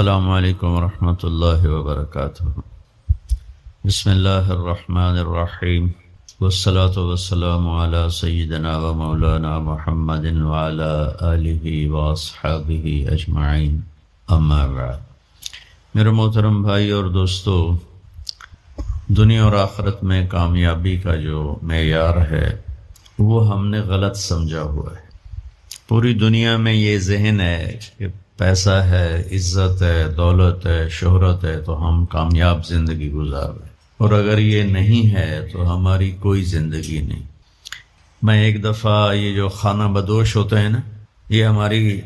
السلام علیکم ورحمۃ اللہ وبرکاتہ۔ بسم اللہ الرحمن الرحیم، والصلاة والسلام علی سیدنا و مولانا محمد وعلی آلہ واصحابہ اجمعین، اما بعد۔ میرے محترم بھائی اور دوستو، دنیا اور آخرت میں کامیابی کا جو معیار ہے وہ ہم نے غلط سمجھا ہوا ہے۔ پوری دنیا میں یہ ذہن ہے کہ پیسہ ہے، عزت ہے، دولت ہے، شہرت ہے تو ہم کامیاب زندگی گزار رہے ہیں، اور اگر یہ نہیں ہے تو ہماری کوئی زندگی نہیں۔ میں ایک دفعہ یہ جو خانہ بدوش ہوتے ہیں نا، یہ ہماری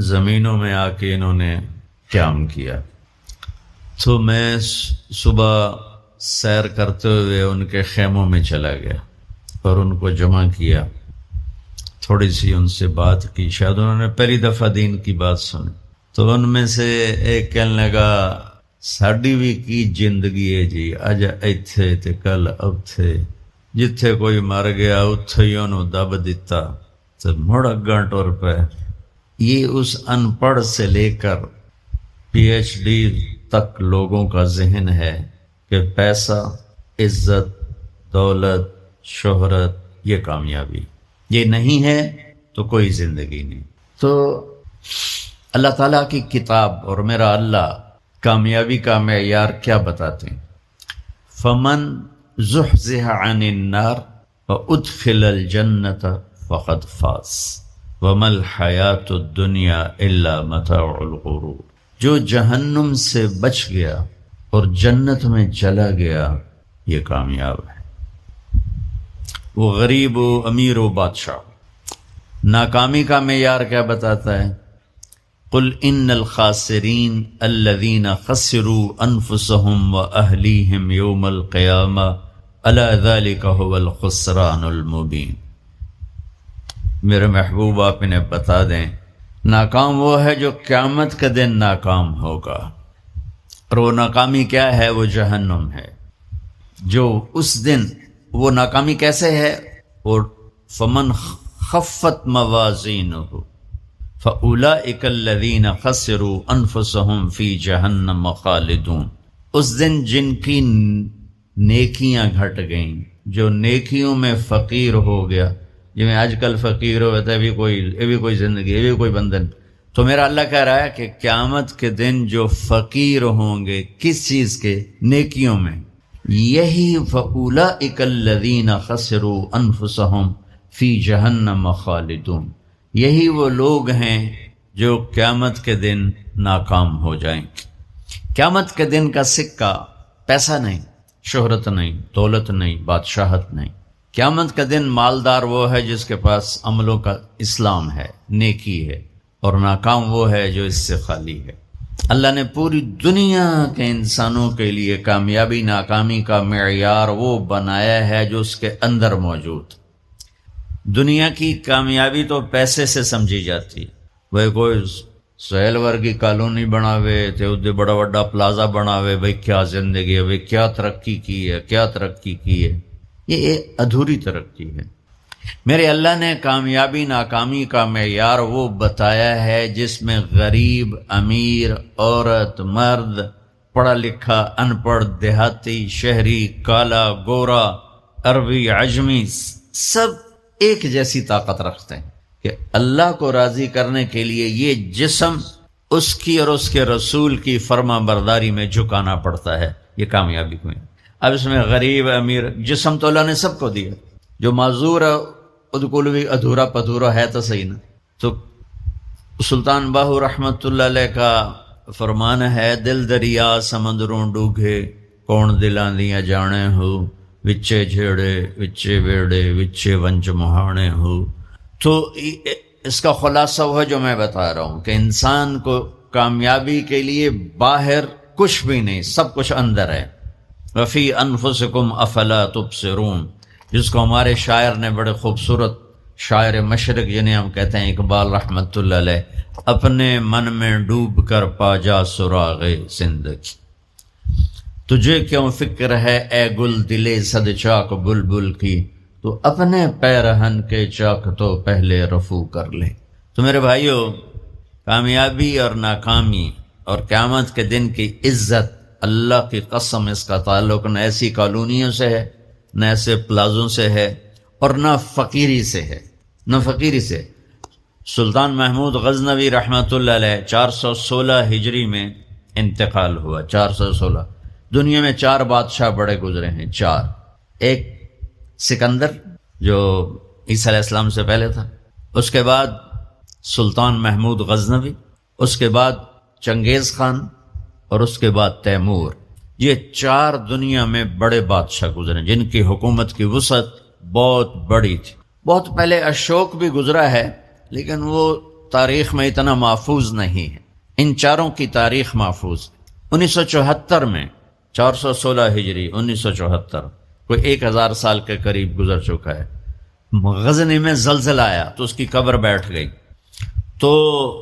زمینوں میں آ کے انہوں نے قیام کیا، تو میں صبح سیر کرتے ہوئے ان کے خیموں میں چلا گیا اور ان کو جمع کیا، تھوڑی سی ان سے بات کی، شاید انہوں نے پہلی دفعہ دین کی بات سنی، تو ان میں سے ایک کہنے لگا ساڈی بھی کی زندگی ہے جی، اج ایتھے تے کل اوتھے، جتھے کوئی مر گیا اتھے ہی انہوں دب دیتا تو مڑ اگاں ٹر پے۔ یہ اس ان پڑھ سے لے کر پی ایچ ڈی تک لوگوں کا ذہن ہے کہ پیسہ، عزت، دولت، شہرت یہ کامیابی، یہ نہیں ہے تو کوئی زندگی نہیں۔ تو اللہ تعالیٰ کی کتاب اور میرا اللہ کامیابی کا معیار کیا بتاتے ہیں؟ فمن زحزح عن النار وادخل الجنۃ فقد فاز وما الحیاۃ الدنیا الا متاع الغرور۔ جو جہنم سے بچ گیا اور جنت میں چلا گیا یہ کامیاب ہے۔ وہ غریب و امیر و بادشاہ۔ ناکامی کا معیار کیا بتاتا ہے؟ قل ان الخاسرین الذین خسروا انفسهم واہلیہم یوم القیامہ الا ذلک هو الخسران المبین۔ میرے محبوب آپ انہیں بتا دیں، ناکام وہ ہے جو قیامت کے دن ناکام ہوگا، اور وہ ناکامی کیا ہے؟ وہ جہنم ہے۔ جو اس دن وہ ناکامی کیسے ہے؟ اور فمن خفت موازینہ فاولئک الذین خسروا انفسهم فی جہنم خالدون۔ اس دن جن کی نیکیاں گھٹ گئیں، جو نیکیوں میں فقیر ہو گیا، جو میں آج کل فقیر ہو ہے یہ بھی کوئی زندگی، یہ بھی کوئی بندھن، تو میرا اللہ کہہ رہا ہے کہ قیامت کے دن جو فقیر ہوں گے کس چیز کے؟ نیکیوں میں، یہی فَأُولَئِكَ الَّذِينَ خَسِرُوا أَنفُسَهُمْ فِي جَهَنَّمَ خَالِدُونَ۔ یہی وہ لوگ ہیں جو قیامت کے دن ناکام ہو جائیں گے۔ قیامت کے دن کا سکہ پیسہ نہیں، شہرت نہیں، دولت نہیں، بادشاہت نہیں۔ قیامت کا دن مالدار وہ ہے جس کے پاس عملوں کا اسلام ہے، نیکی ہے، اور ناکام وہ ہے جو اس سے خالی ہے۔ اللہ نے پوری دنیا کے انسانوں کے لیے کامیابی ناکامی کا معیار وہ بنایا ہے جو اس کے اندر موجود۔ دنیا کی کامیابی تو پیسے سے سمجھی جاتی، بھائی کوئی سہیل ورگی کالونی بناوے تے ادھے بڑا بڑا پلازا بناوے، بھائی کیا زندگی ہے، بھائی کیا ترقی کی ہے، کیا ترقی کی ہے۔ یہ ادھوری ترقی ہے۔ میرے اللہ نے کامیابی ناکامی کا معیار وہ بتایا ہے جس میں غریب، امیر، عورت، مرد، پڑھا لکھا، ان پڑھ، دیہاتی، شہری، کالا، گورا، عربی، عجمی، سب ایک جیسی طاقت رکھتے ہیں کہ اللہ کو راضی کرنے کے لیے یہ جسم اس کی اور اس کے رسول کی فرما برداری میں جھکانا پڑتا ہے۔ یہ کامیابی کو ہے۔ اب اس میں غریب، امیر، جسم تو اللہ نے سب کو دیا، جو معذور ہے ادھکل بھی ادھورا پدھورا ہے تو صحیح نا۔ تو سلطان باہو رحمت اللہ علیہ کا فرمان ہے، دل دریا سمندروں ڈوگے، کون دلاں دیاں جانے ہو، وچے جھیڑے وچے بیڑے وچے ونج مہانے ہو۔ تو اس کا خلاصہ وہ ہے جو میں بتا رہا ہوں کہ انسان کو کامیابی کے لیے باہر کچھ بھی نہیں، سب کچھ اندر ہے۔ وفی انفسکم افلا تبصرون، جس کو ہمارے شاعر نے بڑے خوبصورت، شاعر مشرق جنہیں ہم کہتے ہیں اقبال رحمت اللہ علیہ، اپنے من میں ڈوب کر پا جا سراغ زندگی۔ تجھے کیوں فکر ہے اے گل دلے صد چاک بلبل کی، تو اپنے پیرہن کے چاک تو پہلے رفو کر لے۔ تو میرے بھائیو، کامیابی اور ناکامی اور قیامت کے دن کی عزت، اللہ کی قسم اس کا تعلق نہ ایسی کالونیوں سے ہے، نہ ایسے پلازوں سے ہے، اور نہ فقیری سے ہے، نہ فقیری سے۔ سلطان محمود غزنوی رحمۃ اللہ علیہ 416 ہجری میں انتقال ہوا، 416۔ دنیا میں 4 بادشاہ بڑے گزرے ہیں، 4۔ ایک سکندر جو عیسیٰ علیہ السلام سے پہلے تھا، اس کے بعد سلطان محمود غزنوی، اس کے بعد چنگیز خان، اور اس کے بعد تیمور۔ یہ 4 دنیا میں بڑے بادشاہ گزرے جن کی حکومت کی وسعت بہت بڑی تھی۔ بہت پہلے اشوک بھی گزرا ہے، لیکن وہ تاریخ میں اتنا محفوظ نہیں ہے۔ ان 4 کی تاریخ محفوظ۔ 1974 میں، 416 ہجری 1974، کوئی 1000 سال کے قریب گزر چکا ہے، غزنی میں زلزلہ آیا تو اس کی قبر بیٹھ گئی۔ تو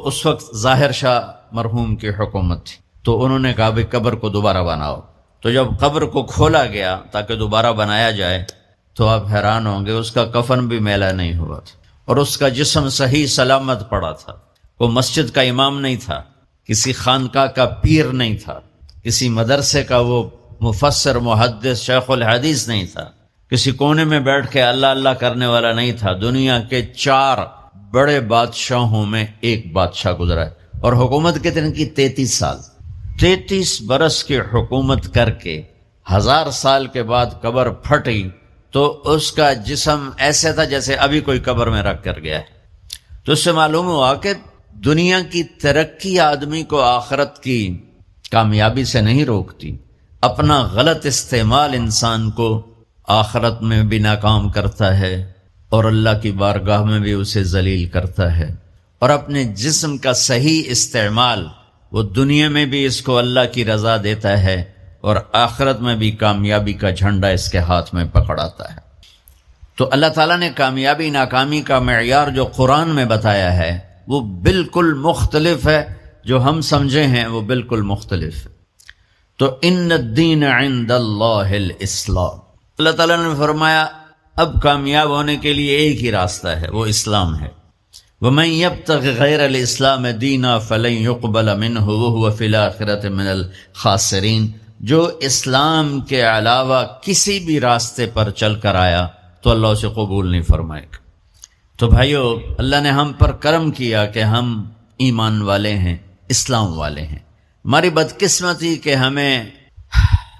اس وقت ظاہر شاہ مرحوم کی حکومت تھی، تو انہوں نے کہا بھی قبر کو دوبارہ بناؤ۔ تو جب قبر کو کھولا گیا تاکہ دوبارہ بنایا جائے تو آپ حیران ہوں گے، اس کا کفن بھی میلا نہیں ہوا تھا، اور اس کا جسم صحیح سلامت پڑا تھا۔ وہ مسجد کا امام نہیں تھا، کسی خانقاہ کا پیر نہیں تھا، کسی مدرسے کا وہ مفسر محدث شیخ الحدیث نہیں تھا، کسی کونے میں بیٹھ کے اللہ اللہ کرنے والا نہیں تھا۔ دنیا کے 4 بڑے بادشاہوں میں ایک بادشاہ گزرا ہے، اور حکومت کتنے کی؟ 33 سال۔ 33 برس کی حکومت کر کے 1000 سال کے بعد قبر پھٹی تو اس کا جسم ایسے تھا جیسے ابھی کوئی قبر میں رکھ کر گیا ہے۔ تو اس سے معلوم ہوا کہ دنیا کی ترقی آدمی کو آخرت کی کامیابی سے نہیں روکتی، اپنا غلط استعمال انسان کو آخرت میں بھی ناکام کرتا ہے اور اللہ کی بارگاہ میں بھی اسے ذلیل کرتا ہے۔ اور اپنے جسم کا صحیح استعمال وہ دنیا میں بھی اس کو اللہ کی رضا دیتا ہے، اور آخرت میں بھی کامیابی کا جھنڈا اس کے ہاتھ میں پکڑاتا ہے۔ تو اللہ تعالیٰ نے کامیابی ناکامی کا معیار جو قرآن میں بتایا ہے وہ بالکل مختلف ہے، جو ہم سمجھے ہیں وہ بالکل مختلف ہے۔ تو ان الدین عند اللہ الاسلام، اللہ تعالیٰ نے فرمایا اب کامیاب ہونے کے لیے ایک ہی راستہ ہے، وہ اسلام ہے۔ وَمَن يَبْتَغِ غَيْرَ الْإِسْلَامِ دِينًا فَلَن يُقْبَلَ مِنْهُ وَهُوَ فِي الْآخِرَةِ مِنَ الْخَاسِرِينَ۔ جو اسلام کے علاوہ کسی بھی راستے پر چل کر آیا تو اللہ اسے قبول نہیں فرمائے گا۔ تو بھائیو، اللہ نے ہم پر کرم کیا کہ ہم ایمان والے ہیں، اسلام والے ہیں۔ ہماری بدقسمتی کہ ہمیں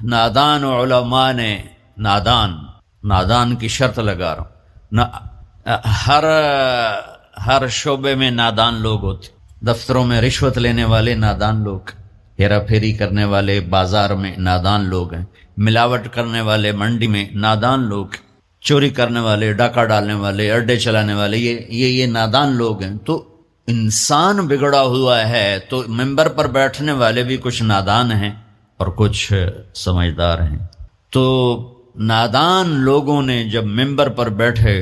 نادان علماء نے نادان کی شرط لگا رہا ہوں، ہر شعبے میں نادان لوگ ہوتے، دفتروں میں رشوت لینے والے نادان لوگ، ہیرا پھیری کرنے والے بازار میں نادان لوگ ہیں، ملاوٹ کرنے والے منڈی میں نادان لوگ، چوری کرنے والے، ڈاکہ ڈالنے والے، اڈے چلانے والے، یہ نادان لوگ ہیں۔ تو انسان بگڑا ہوا ہے تو ممبر پر بیٹھنے والے بھی کچھ نادان ہیں اور کچھ سمجھدار ہیں۔ تو نادان لوگوں نے جب ممبر پر بیٹھے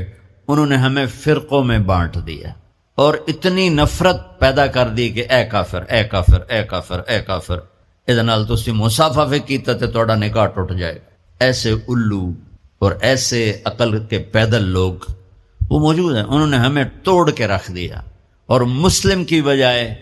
انہوں نے ہمیں فرقوں میں بانٹ دیا اور اتنی نفرت پیدا کر دی کہ اے کافر، اے کافر، اے کافر، اے کافر، ادھر نال تسی مسافہ فی کیتا تے توڑا نکاح ٹوٹ جائے گا۔ ایسے الو اور ایسے عقل کے پیدل لوگ وہ موجود ہیں، انہوں نے ہمیں توڑ کے رکھ دیا، اور مسلم کی بجائے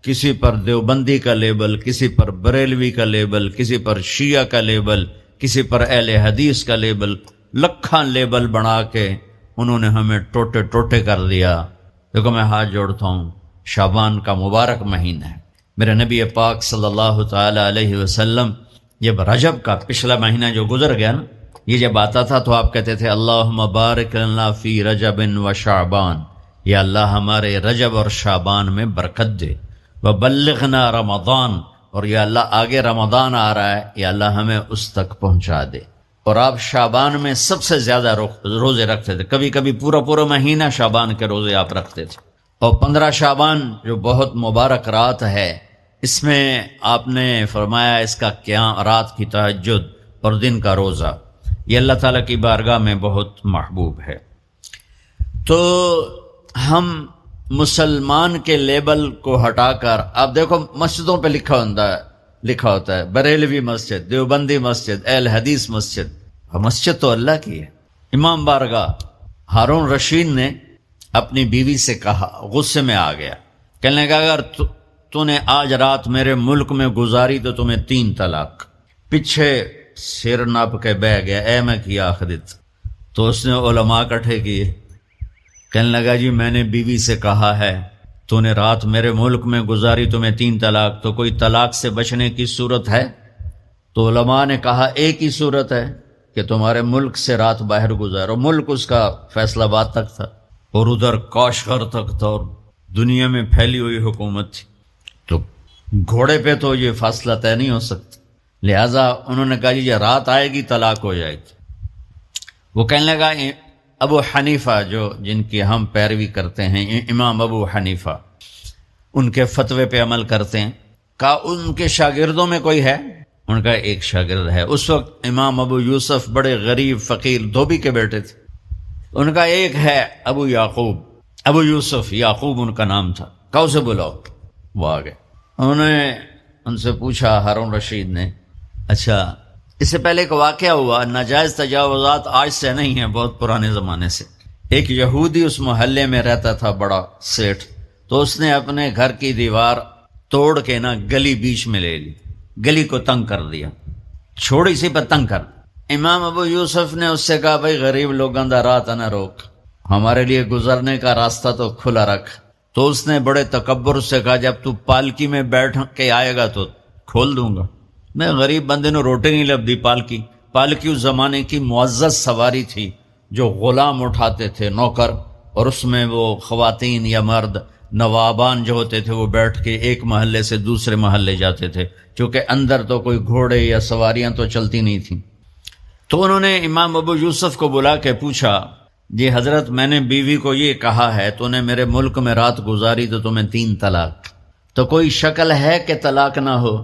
کسی پر دیوبندی کا لیبل، کسی پر بریلوی کا لیبل، کسی پر شیعہ کا لیبل، کسی پر اہل حدیث کا لیبل، لکھاں لیبل بنا کے انہوں نے ہمیں ٹوٹے ٹوٹے کر دیا۔ دیکھو میں ہاتھ جوڑتا ہوں، شعبان کا مبارک مہینہ ہے، میرے نبی پاک صلی اللہ تعالی علیہ وسلم جب رجب کا پچھلا مہینہ جو گزر گیا نا، یہ جب آتا تھا تو آپ کہتے تھے اللہم بارک لنا فی رجب و شعبان، یا اللہ ہمارے رجب اور شعبان میں برکت دے، وبلغنا رمضان، اور یا اللہ آگے رمضان آ رہا ہے، یا اللہ ہمیں اس تک پہنچا دے۔ اور آپ شعبان میں سب سے زیادہ روزے رکھتے تھے، کبھی کبھی پورا مہینہ شعبان کے روزے آپ رکھتے تھے۔ اور 15 شعبان جو بہت مبارک رات ہے، اس میں آپ نے فرمایا اس کا قیام، رات کی تہجد اور دن کا روزہ، یہ اللہ تعالیٰ کی بارگاہ میں بہت محبوب ہے۔ تو ہم مسلمان کے لیبل کو ہٹا کر، آپ دیکھو مسجدوں پہ لکھا ہوتا ہے بریلوی مسجد، دیوبندی مسجد، اہل حدیث مسجد۔ مسجد تو اللہ کی ہے۔ امام بارگاہ ہارون رشید نے اپنی بیوی سے کہا، غصے میں آ گیا، کہنے لگا اگر تو نے آج رات میرے ملک میں گزاری تو تمہیں 3 طلاق۔ پیچھے سر نپ کے بہ گیا، اے میں کیا آخرت۔ تو اس نے علماء اکٹھے کیے، کہنے لگا جی میں نے بیوی سے کہا ہے تو نے رات میرے ملک میں گزاری تمہیں 3 طلاق، تو کوئی طلاق سے بچنے کی صورت ہے؟ تو علماء نے کہا ایک ہی صورت ہے کہ تمہارے ملک سے رات باہر گزارو۔ ملک اس کا فیصل آباد تک تھا اور ادھر کاشغر تک تھا اور دنیا میں پھیلی ہوئی حکومت تھی، تو گھوڑے پہ تو یہ فاصلہ طے نہیں ہو سکتا، لہٰذا انہوں نے کہا جی یہ رات آئے گی طلاق ہو جائے گی۔ وہ کہنے لگا ابو حنیفہ جن کی ہم پیروی کرتے ہیں، امام ابو حنیفہ، ان کے فتوے پہ عمل کرتے ہیں، کہا ان کے شاگردوں میں کوئی ہے؟ ان کا ایک شاگرد ہے۔ اس وقت امام ابو یوسف بڑے غریب فقیر دھوبی کے بیٹے تھے، ان کا ایک ہے ابو یعقوب، ابو یوسف یعقوب ان کا نام تھا، کہا اسے بلاؤ۔ وہ آ گئے، انہوں نے ان سے پوچھا، ہارون رشید نے، اچھا اس سے پہلے ایک واقعہ ہوا، ناجائز تجاوزات آج سے نہیں ہیں، بہت پرانے زمانے سے۔ ایک یہودی اس محلے میں رہتا تھا، بڑا سیٹھ، تو اس نے اپنے گھر کی دیوار توڑ کے گلی بیچ میں لے لی، گلی کو تنگ کر دیا، چھوڑی سی پر تنگ کر۔ امام ابو یوسف نے اس سے کہا بھائی غریب لوگوں دا راہ نہ روک، ہمارے لیے گزرنے کا راستہ تو کھلا رکھ۔ تو اس نے بڑے تکبر سے کہا جب تو پالکی میں بیٹھ کے آئے گا تو کھول دوں گا۔ میں غریب بندے نے روٹی نہیں لبدی پالکی اس زمانے کی معزز سواری تھی جو غلام اٹھاتے تھے، نوکر، اور اس میں وہ خواتین یا مرد نوابان جو ہوتے تھے وہ بیٹھ کے ایک محلے سے دوسرے محلے جاتے تھے، چونکہ اندر تو کوئی گھوڑے یا سواریاں تو چلتی نہیں تھیں۔ تو انہوں نے امام ابو یوسف کو بلا کے پوچھا، جی حضرت میں نے بیوی کو یہ کہا ہے تو نے میرے ملک میں رات گزاری تو تمہیں 3 طلاق، تو کوئی شکل ہے کہ طلاق نہ ہو؟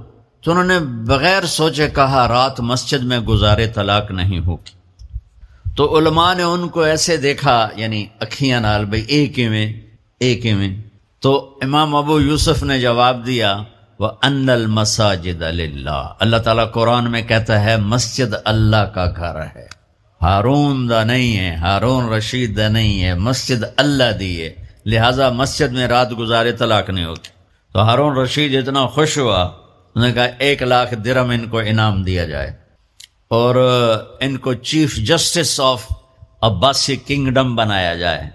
تو انہوں نے بغیر سوچے کہا رات مسجد میں گزارے طلاق نہیں ہوگی۔ تو علماء نے ان کو ایسے دیکھا، یعنی اکھیاں نال، بھئی ایک ہی میں۔ تو امام ابو یوسف نے جواب دیا، وَأَنَّ الْمَسَاجِدَ لِلَّهِ، اللہ تعالیٰ قرآن میں کہتا ہے مسجد اللہ کا گھر ہے، ہارون دا نہیں ہے، ہارون رشید دا نہیں ہے، مسجد اللہ دی ہے، لہٰذا مسجد میں رات گزارے طلاق نہیں ہوتی۔ تو ہارون رشید اتنا خوش ہوا، انہوں نے کہا 1 لاکھ درہم ان کو انعام دیا جائے اور ان کو chief justice of Abbasi kingdom بنایا جائے۔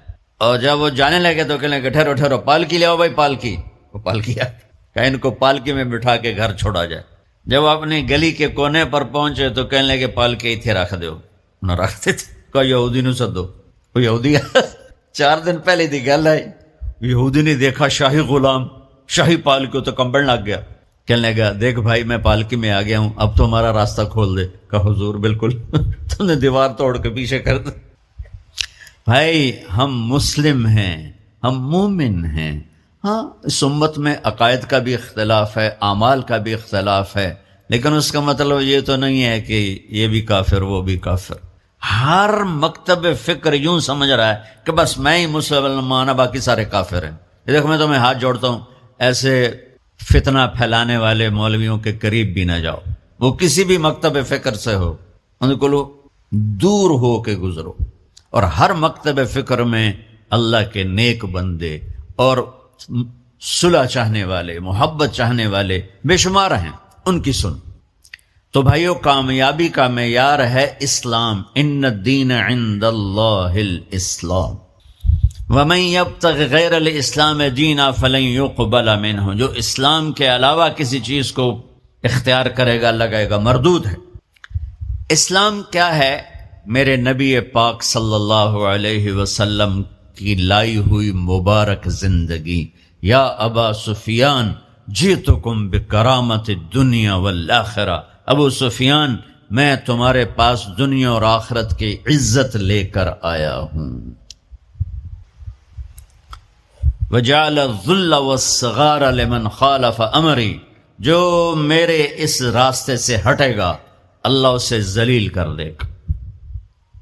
اور جب وہ جانے لگے تو کہنے لگے ٹھہرو پالکی لے آؤ بھائی، پالکی۔ وہ پالکی کہ ان کو پالکی میں بٹھا کے گھر چھوڑا جائے۔ جب اپنی گلی کے کونے پر پہنچے تو کہنے لگے پالکی اتھے رکھ دو، نہ رکھتے تھے، کہا یہودی نو سدو۔ وہ یہودی 4 دن پہلے دی گل ہے، یہودی نے دیکھا شاہی غلام شاہی پالکی تو کمبل لگ گیا، کہنے لگا دیکھ بھائی میں پالکی میں آ گیا ہوں، اب تو ہمارا راستہ کھول دے۔ کہا حضور بالکل تم نے دیوار توڑ کے پیچھے کر دے۔ بھائی ہم مسلم ہیں، ہم مومن ہیں، ہاں اس امت میں عقائد کا بھی اختلاف ہے، اعمال کا بھی اختلاف ہے، لیکن اس کا مطلب یہ تو نہیں ہے کہ یہ بھی کافر وہ بھی کافر۔ ہر مکتب فکر یوں سمجھ رہا ہے کہ بس میں ہی مسلمان ہوں، باقی سارے کافر ہیں۔ دیکھ میں تمہیں ہاتھ جوڑتا ہوں، ایسے فتنہ پھیلانے والے مولویوں کے قریب بھی نہ جاؤ، وہ کسی بھی مکتب فکر سے ہو، ان کو دور ہو کے گزرو۔ اور ہر مکتب فکر میں اللہ کے نیک بندے اور صلح چاہنے والے، محبت چاہنے والے بے شمار ہیں، ان کی سن۔ تو بھائیو کامیابی کا معیار ہے اسلام، ان الدین عند اللہ الاسلام، وَمَن يَبْتَغِ غَيْرَ الْإِسْلَامِ دِينًا فَلَن يُقْبَلَ مِنْهُ، جو اسلام کے علاوہ کسی چیز کو اختیار کرے گا لگائے گا، مردود ہے۔ اسلام کیا ہے؟ میرے نبی پاک صلی اللہ علیہ وسلم کی لائی ہوئی مبارک زندگی۔ یا ابا سفیان جئتکم بکرامت الدنیا والآخرہ، ابو سفیان میں تمہارے پاس دنیا اور آخرت کی عزت لے کر آیا ہوں۔ وجعل الذل والصغار لمن خالف امری، جو میرے اس راستے سے ہٹے گا اللہ اسے ذلیل کر دے گا۔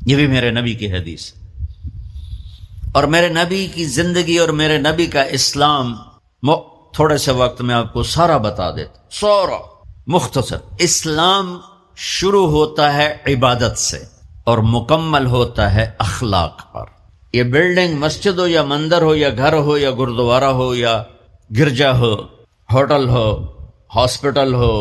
یہ بھی میرے نبی کی حدیث ہے، اور میرے نبی کی زندگی اور میرے نبی کا اسلام تھوڑے سے وقت میں آپ کو سارا بتا دیتا، سارا مختصر۔ اسلام شروع ہوتا ہے عبادت سے اور مکمل ہوتا ہے اخلاق پر۔ یہ بلڈنگ مسجد ہو یا مندر ہو یا گھر ہو یا گردوارہ ہو یا گرجا ہو، ہوٹل ہو، ہاسپٹل ہو،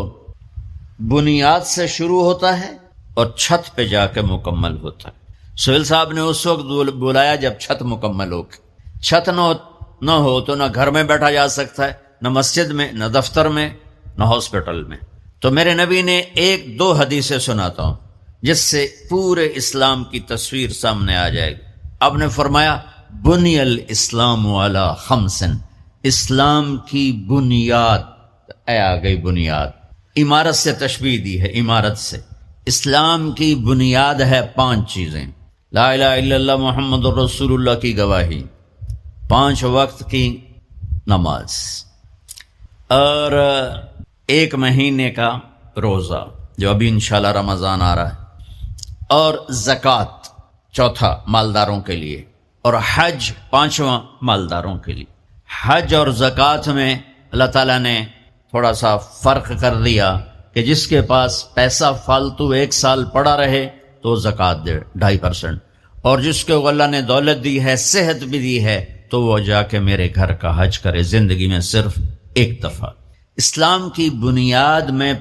بنیاد سے شروع ہوتا ہے اور چھت پہ جا کے مکمل ہوتا ہے۔ سہیل صاحب نے اس وقت بلایا جب چھت مکمل ہو گئی۔ چھت نہ ہو تو نہ گھر میں بیٹھا جا سکتا ہے، نہ مسجد میں، نہ دفتر میں، نہ ہاسپٹل میں۔ تو میرے نبی نے ایک دو حدیثیں سناتا ہوں جس سے پورے اسلام کی تصویر سامنے آ جائے گی۔ آپ نے فرمایا بنی الاسلام علی خمس، اسلام کی بنیاد، آ گئی بنیاد، عمارت سے تشبیہ دی ہے، عمارت سے۔ اسلام کی بنیاد ہے 5 چیزیں، لا الہ الا اللہ محمد الرسول اللہ کی گواہی، 5 وقت کی نماز، اور 1 مہینے کا روزہ جو ابھی انشاءاللہ رمضان آ رہا ہے، اور زکوٰۃ 4 مالداروں کے لیے، اور حج 5واں مالداروں کے لیے۔ حج اور زکوٰۃ میں اللہ تعالیٰ نے تھوڑا سا فرق کر دیا کہ جس کے پاس پیسہ فالتو 1 سال پڑا رہے تو زکوٰۃ دے 2.5%، اور جس کو اللہ نے دولت دی ہے، صحت بھی دی ہے، تو وہ جا کے میرے گھر کا حج کرے زندگی میں صرف 1 دفعہ۔ اسلام کی بنیاد میں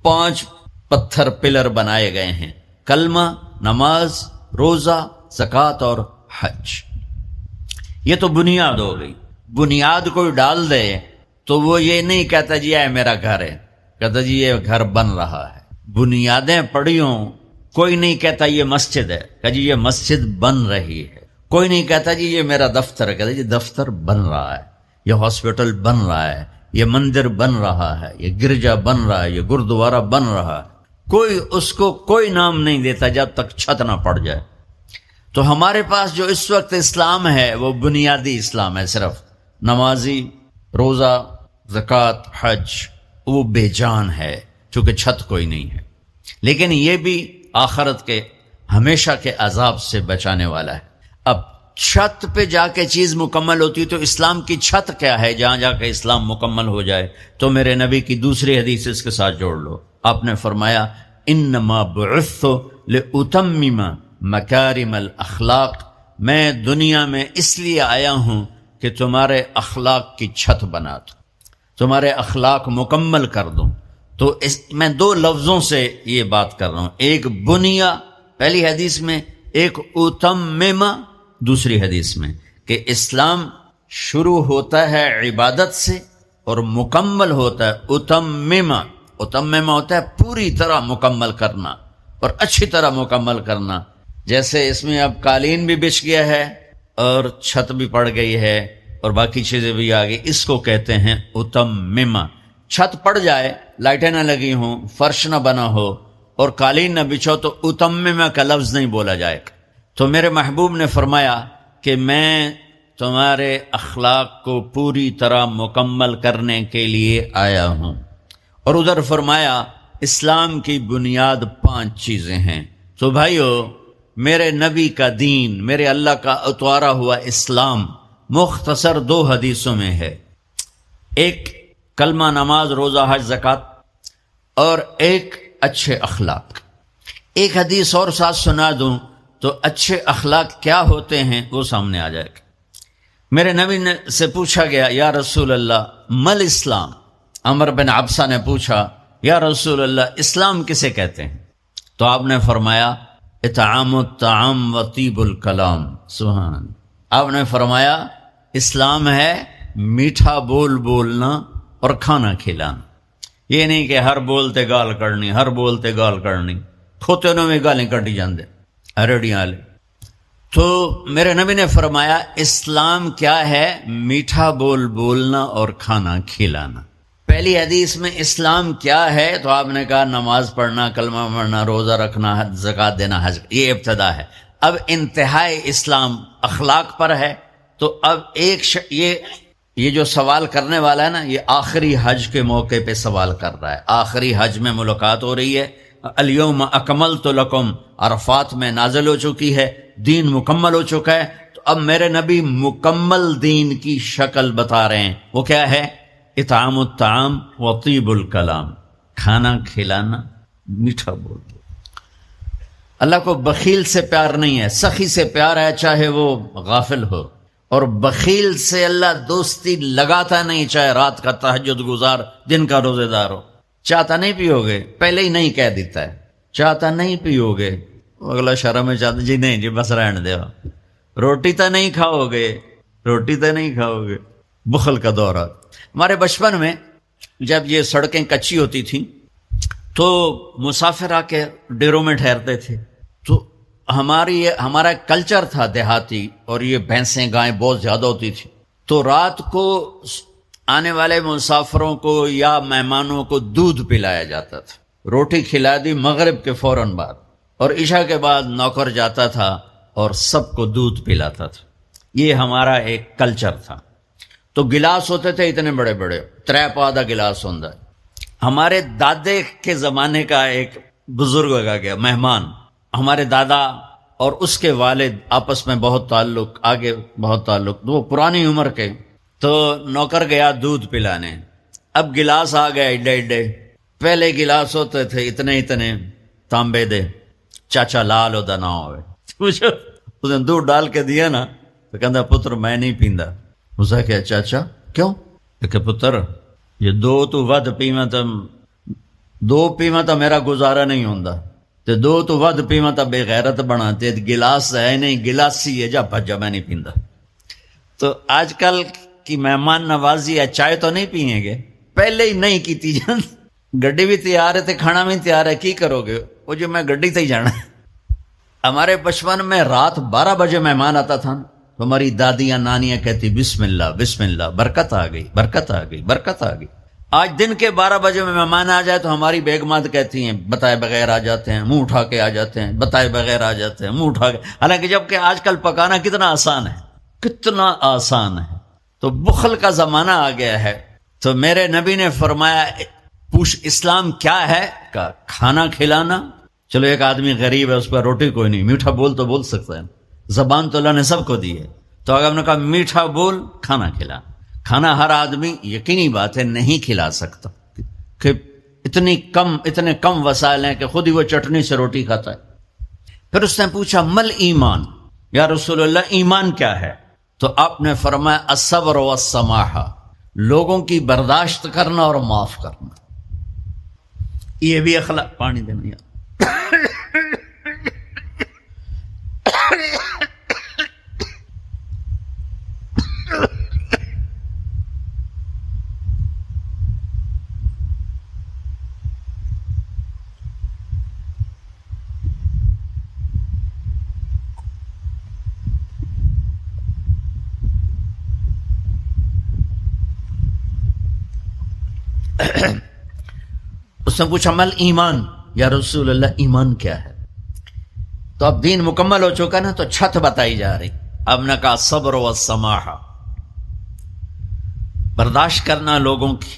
5 پتھر پلر بنائے گئے ہیں، کلمہ، نماز، روزہ، زکوٰۃ اور حج۔ یہ تو بنیاد ہو گئی۔ بنیاد کوئی ڈال دے تو وہ یہ نہیں کہتا جی یہ میرا گھر ہے، کہتا جی یہ گھر بن رہا ہے۔ بنیادیں پڑی ہوں، کوئی نہیں کہتا یہ مسجد ہے، کہ جی یہ مسجد بن رہی ہے۔ کوئی نہیں کہتا جی یہ میرا دفتر ہے، کہتا جی دفتر بن رہا ہے، یہ ہاسپٹل بن رہا ہے، یہ مندر بن رہا ہے، یہ گرجا بن رہا ہے، یہ گردوارہ بن رہا ہے۔ کوئی اس کو کوئی نام نہیں دیتا جب تک چھت نہ پڑ جائے۔ تو ہمارے پاس جو اس وقت اسلام ہے وہ بنیادی اسلام ہے، صرف نمازی، روزہ، زکوٰۃ، حج، وہ بے جان ہے چونکہ چھت کوئی نہیں ہے، لیکن یہ بھی آخرت کے ہمیشہ کے عذاب سے بچانے والا ہے۔ اب چھت پہ جا کے چیز مکمل ہوتی تو اسلام کی چھت کیا ہے جہاں جا کے اسلام مکمل ہو جائے؟ تو میرے نبی کی دوسری حدیث اس کے ساتھ جوڑ لو۔ آپ نے فرمایا انما بعثت لاتمم مکارم الاخلاق، میں دنیا میں اس لیے آیا ہوں کہ تمہارے اخلاق کی چھت بنا دوں، تمہارے اخلاق مکمل کر دوں۔ تو میں 2 لفظوں سے یہ بات کر رہا ہوں، ایک بنیا پہلی حدیث میں، ایک اتمم دوسری حدیث میں، کہ اسلام شروع ہوتا ہے عبادت سے اور مکمل ہوتا ہے اتمم۔ اتمم ہوتا ہے پوری طرح مکمل کرنا اور اچھی طرح مکمل کرنا۔ جیسے اس میں اب قالین بھی بچھ گیا ہے اور چھت بھی پڑ گئی ہے اور باقی چیزیں بھی آ گئی، اس کو کہتے ہیں اتمم۔ چھت پڑ جائے، لائٹیں نہ لگی ہوں، فرش نہ بنا ہو اور قالین نہ بچھو تو اتمم کا لفظ نہیں بولا جائے گا۔ تو میرے محبوب نے فرمایا کہ میں تمہارے اخلاق کو پوری طرح مکمل کرنے کے لیے آیا ہوں۔ اور ادھر فرمایا اسلام کی بنیاد 5 چیزیں ہیں۔ تو بھائیو، میرے نبی کا دین، میرے اللہ کا اتوارا ہوا اسلام مختصر 2 حدیثوں میں ہے، ایک کلمہ، نماز، روزہ، حج، زکوٰۃ، اور ایک اچھے اخلاق۔ ایک حدیث اور ساتھ سنا دوں تو اچھے اخلاق کیا ہوتے ہیں وہ سامنے آ جائے گا۔ میرے نبی سے پوچھا گیا یا رسول اللہ مل اسلام، عمر بن عبسہ نے پوچھا یا رسول اللہ اسلام کسے کہتے ہیں؟ تو آپ نے فرمایا اطعام الطعام و طیب الکلام۔ سبحان اللہ۔ آپ نے فرمایا اسلام ہے میٹھا بول بولنا اور کھانا کھلانا۔ یہ نہیں کہ ہر بولتے گال کرنی، ہر بولتے گال کرنی، کھوتے انہوں میں گالیں کٹی جاندے ریڈیاں والے۔ تو میرے نبی نے فرمایا اسلام کیا ہے؟ میٹھا بول بولنا اور کھانا کھلانا۔ پہلی حدیث میں اسلام کیا ہے تو آپ نے کہا نماز پڑھنا، کلمہ پڑھنا، روزہ رکھنا، زکوٰۃ دینا، حج، یہ ابتدا ہے۔ اب انتہائی اسلام اخلاق پر ہے۔ تو اب یہ جو سوال کرنے والا ہے نا، یہ آخری حج کے موقع پہ سوال کر رہا ہے۔ آخری حج میں ملاقات ہو رہی ہے، الیوم اکملت لکم، عرفات میں نازل ہو چکی ہے، دین مکمل ہو چکا ہے۔ تو اب میرے نبی مکمل دین کی شکل بتا رہے ہیں، وہ کیا ہے؟ اطعام الطعام و طیب الکلام، کھانا کھلانا، میٹھا بول۔ اللہ کو بخیل سے پیار نہیں ہے، سخی سے پیار ہے، چاہے وہ غافل ہو، اور بخیل سے اللہ دوستی لگاتا نہیں، چاہے رات کا تہجد گزار دن کا روزے دار ہو۔ چاہتا نہیں پیو گے، پہلے ہی نہیں کہہ دیتا ہے، چاہتا نہیں پیو گے، اگلا شرم میں چاہتا جی نہیں جی بس رہن دے، روٹی تو نہیں کھاؤ گے، روٹی تو نہیں کھاؤ گے، بخل کا دورہ۔ ہمارے بچپن میں جب یہ سڑکیں کچی ہوتی تھیں تو مسافر آ کے ڈیروں میں ٹھہرتے تھے، تو ہمارا کلچر تھا دیہاتی، اور یہ بھینسیں گائیں بہت زیادہ ہوتی تھی، تو رات کو آنے والے مسافروں کو یا مہمانوں کو دودھ پلایا جاتا تھا، روٹی کھلا دی مغرب کے فوراً بعد، اور عشاء کے بعد نوکر جاتا تھا اور سب کو دودھ پلاتا تھا۔ یہ ہمارا ایک کلچر تھا۔ تو گلاس ہوتے تھے اتنے بڑے بڑے، 3 گلاس ہوتا۔ ہمارے دادے کے زمانے کا ایک بزرگ آ گیا مہمان، ہمارے دادا اور اس کے والد آپس میں بہت تعلق، آگے بہت تعلق، وہ پرانی عمر کے، تو نوکر گیا دودھ پلانے، اب گلاس آ گئے ایڈے ایڈے، پہلے گلاس ہوتے تھے اتنے اتنے تانبے دے، چاچا لال ہوتا نہ ہوئے، اس نے دودھ ڈال کے دیا نا تو کہتا پتر میں نہیں پیندا۔ اسے کہ چاچا کیوں؟ کہ پتر یہ دو تو ود پیواں تو دو پیواں تو میرا گزارا نہیں ہوندا، تے دو تو ود پیواں تو بے غیرت بنا، تے گلاس ہے نہیں گلاسی ہے، جا بھجا میں نہیں پیندا۔ تو آج کل کی مہمان نوازی ہے، چائے تو نہیں پیئیں گے، پہلے ہی نہیں کیتی جان، گڈی بھی تیار ہے تے کھانا بھی تیار ہے، کی کرو گے؟ وہ جو میں گڈی تے ہی جانا۔ ہمارے بچپن میں رات 12 بجے مہمان آتا تھا تو ہماری دادیاں نانیاں کہتی بسم اللہ بسم اللہ، برکت آ گئی برکت آ گئی برکت آ گئی۔ آج دن کے 12 بجے میں مہمان آ جائے تو ہماری بیگمات کہتی ہیں بتائے بغیر آ جاتے ہیں، منہ اٹھا کے آ جاتے ہیں، بتائے بغیر آ جاتے ہیں، منہ اٹھا کے، حالانکہ جب کہ آج کل پکانا کتنا آسان ہے، کتنا آسان ہے۔ تو بخل کا زمانہ آ گیا ہے۔ تو میرے نبی نے فرمایا پوچھ اسلام کیا ہے؟ کہ کھانا کھلانا۔ چلو ایک آدمی غریب ہے، اس پر روٹی کوئی نہیں، میٹھا بول تو بول سکتا ہے، زبان تو اللہ نے سب کو دی ہے، تو اگر ہم نے کہا میٹھا بول کھانا کھلا، کھانا ہر آدمی یقینی بات ہے نہیں کھلا سکتا، کہ اتنے کم وسائل ہیں کہ خود ہی وہ چٹنی سے روٹی کھاتا ہے۔ پھر اس نے پوچھا مل ایمان، یا رسول اللہ ایمان کیا ہے؟ تو آپ نے فرمایا الصبر والسماحہ، لوگوں کی برداشت کرنا اور معاف کرنا۔ یہ بھی اخلاق، پانی دینا یار۔ اس نے پوچھا مل ایمان، یا رسول اللہ ایمان کیا ہے؟ تو اب دین مکمل ہو چکا نا، تو چھت بتائی جا رہی۔ اب نے کہا صبر و سماحہ، برداشت کرنا لوگوں کی،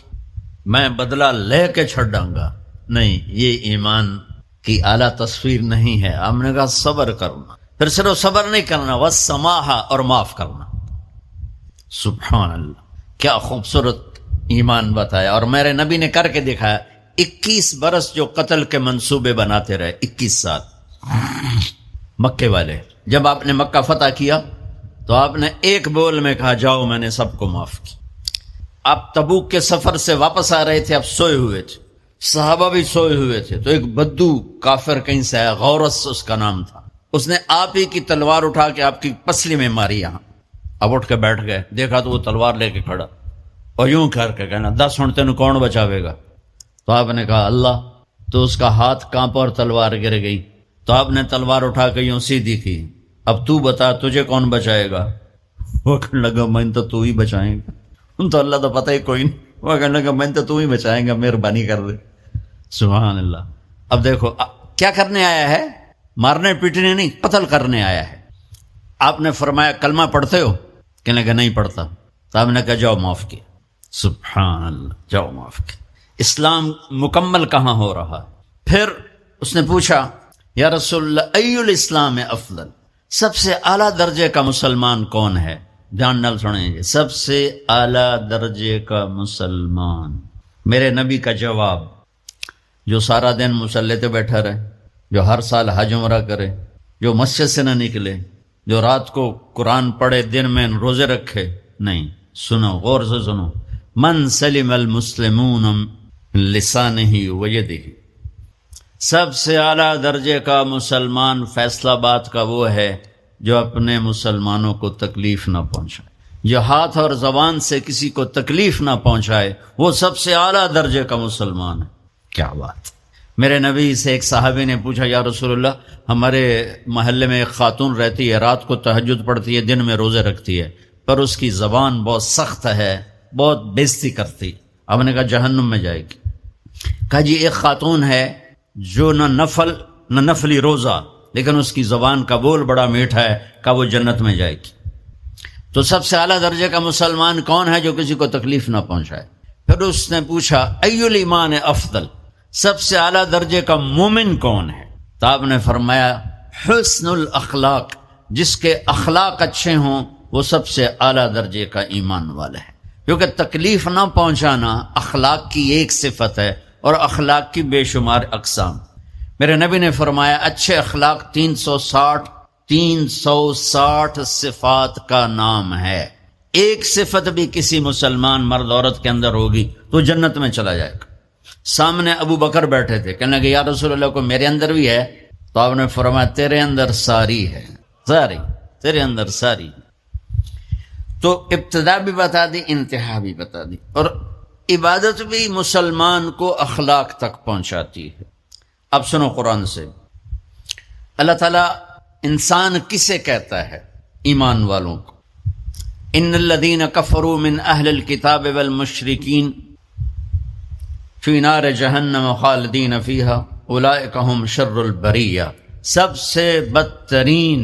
میں بدلہ لے کے چھڑوں گا نہیں، یہ ایمان کی اعلیٰ تصویر نہیں ہے۔ ہم نے کہا صبر کرنا، پھر صرف صبر نہیں کرنا، والسماحہ، اور معاف کرنا۔ سبحان اللہ، کیا خوبصورت ایمان بتایا، اور میرے نبی نے کر کے دکھایا۔ 21 برس جو قتل کے منصوبے بناتے رہے، 21 سال مکے والے، جب آپ نے مکہ فتح کیا تو آپ نے ایک بول میں کہا جاؤ میں نے سب کو معاف کیا۔ آپ تبوک کے سفر سے واپس آ رہے تھے، آپ سوئے ہوئے تھے، صحابہ بھی سوئے ہوئے تھے، تو ایک بدو کافر کہیں سے آیا، غورس اس کا نام تھا، اس نے آپ ہی کی تلوار اٹھا کے آپ کی پسلی میں ماری یہاں۔ اب اٹھ کے بیٹھ گئے، دیکھا تو وہ تلوار لے کے کھڑا، اور یوں کر کے کہنا 10 ہن تینوں کون بچاوے گا؟ تو آپ نے کہا اللہ، تو اس کا ہاتھ کانپا اور تلوار گر گئی، تو آپ نے تلوار اٹھا کے یوں سیدھی کی، اب تو بتا تجھے کون بچائے گا؟ وہ کہنے لگا میں تو ہی بچائیں گا، تو اللہ تو پتہ ہی کوئی نہیں، وہ کہنے لگا میں تو ہی بچائیں گا، مہربانی کر دے۔ سبحان اللہ۔ اب دیکھو کیا کرنے آیا ہے، مارنے پیٹنے نہیں، قتل کرنے آیا ہے۔ آپ نے فرمایا کلمہ پڑھتے ہو؟ کہنے لگا نہیں پڑھتا، تو آپ نے کہا جاؤ معاف کیا۔ سبحان اللہ، جاؤ معاف کیا۔ اسلام مکمل کہاں ہو رہا؟ پھر اس نے پوچھا یا رسول اللہ ای الاسلام افضل، سب سے اعلیٰ درجے کا مسلمان کون ہے؟ دھیان نال سنیں گے، سب سے اعلیٰ درجے کا مسلمان، میرے نبی کا جواب، جو سارا دن مصلی پہ بیٹھا رہے، جو ہر سال حج عمرہ کرے، جو مسجد سے نہ نکلے، جو رات کو قرآن پڑھے دن میں روزے رکھے؟ نہیں. سنو، غور سے سنو. من سلم المسلمون لسانہ ویدہ، سب سے اعلیٰ درجے کا مسلمان فیصلہ بات کا وہ ہے جو اپنے مسلمانوں کو تکلیف نہ پہنچائے. جو ہاتھ اور زبان سے کسی کو تکلیف نہ پہنچائے وہ سب سے اعلیٰ درجے کا مسلمان ہے. کیا بات. میرے نبی سے ایک صحابی نے پوچھا، یا رسول اللہ، ہمارے محلے میں ایک خاتون رہتی ہے، رات کو تہجد پڑھتی ہے، دن میں روزے رکھتی ہے، پر اس کی زبان بہت سخت ہے، بہت بےزتی کرتی. آپ نے کہا جہنم میں جائے گی. کہا جی ایک خاتون ہے جو نہ نفلی روزہ، لیکن اس کی زبان کا بول بڑا میٹھا ہے، کہا وہ جنت میں جائے گی. تو سب سے اعلیٰ درجے کا مسلمان کون ہے؟ جو کسی کو تکلیف نہ پہنچائے. پھر اس نے پوچھا ای الایمان افضل، سب سے اعلیٰ درجے کا مومن کون ہے؟ تو آپ نے فرمایا حسن الاخلاق، جس کے اخلاق اچھے ہوں وہ سب سے اعلیٰ درجے کا ایمان والا ہے. کیونکہ تکلیف نہ پہنچانا اخلاق کی ایک صفت ہے، اور اخلاق کی بے شمار اقسام. میرے نبی نے فرمایا اچھے اخلاق 360 صفات کا نام ہے. ایک صفت بھی کسی مسلمان مرد عورت کے اندر ہوگی تو جنت میں چلا جائے گا. سامنے ابو بکر بیٹھے تھے، کہنے لگے یا رسول اللہ کو میرے اندر بھی ہے؟ تو آپ نے فرمایا تیرے اندر ساری ہے، ساری تیرے اندر ساری. تو ابتدا بھی بتا دی، انتہا بھی بتا دی. اور عبادت بھی مسلمان کو اخلاق تک پہنچاتی ہے. اب سنو قرآن سے، اللہ تعالیٰ انسان کسے کہتا ہے؟ ایمان والوں کو. ان الذین کفروا من اہل الکتاب والمشرکین فی نار جہنم خالدین فیہا اولئک ھم شر البریہ. سب سے بدترین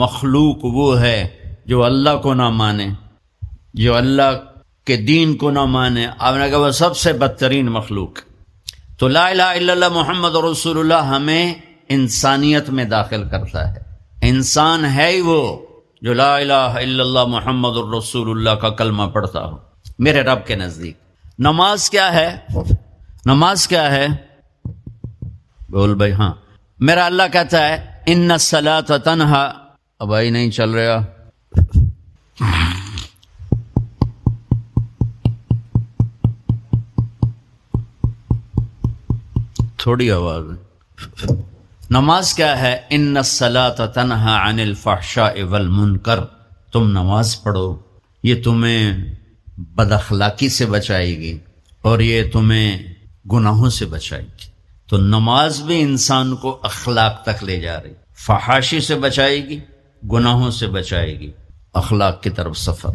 مخلوق وہ ہے جو اللہ کو نہ مانے، جو اللہ کے دین کو نہ مانے. آپ نے کہا وہ سب سے بدترین مخلوق. تو لا الہ الا اللہ محمد رسول اللہ ہمیں انسانیت میں داخل کرتا ہے. انسان ہے ہی وہ جو لا الہ الا اللہ محمد الرسول اللہ کا کلمہ پڑھتا ہو. میرے رب کے نزدیک نماز کیا ہے؟ نماز کیا ہے؟ بول بھائی. ہاں، میرا اللہ کہتا ہے ان الصلاۃ تنہا. اب بھائی نہیں چل رہا، تھوڑی آواز ہے. نماز کیا ہے؟ ان الصلاۃ تنہا عن الفحشاء والمنکر. تم نماز پڑھو، یہ تمہیں بد اخلاقی سے بچائے گی اور یہ تمہیں گناہوں سے بچائے گی. تو نماز بھی انسان کو اخلاق تک لے جا رہی، فحاشی سے بچائے گی، گناہوں سے بچائے گی، اخلاق کی طرف سفر.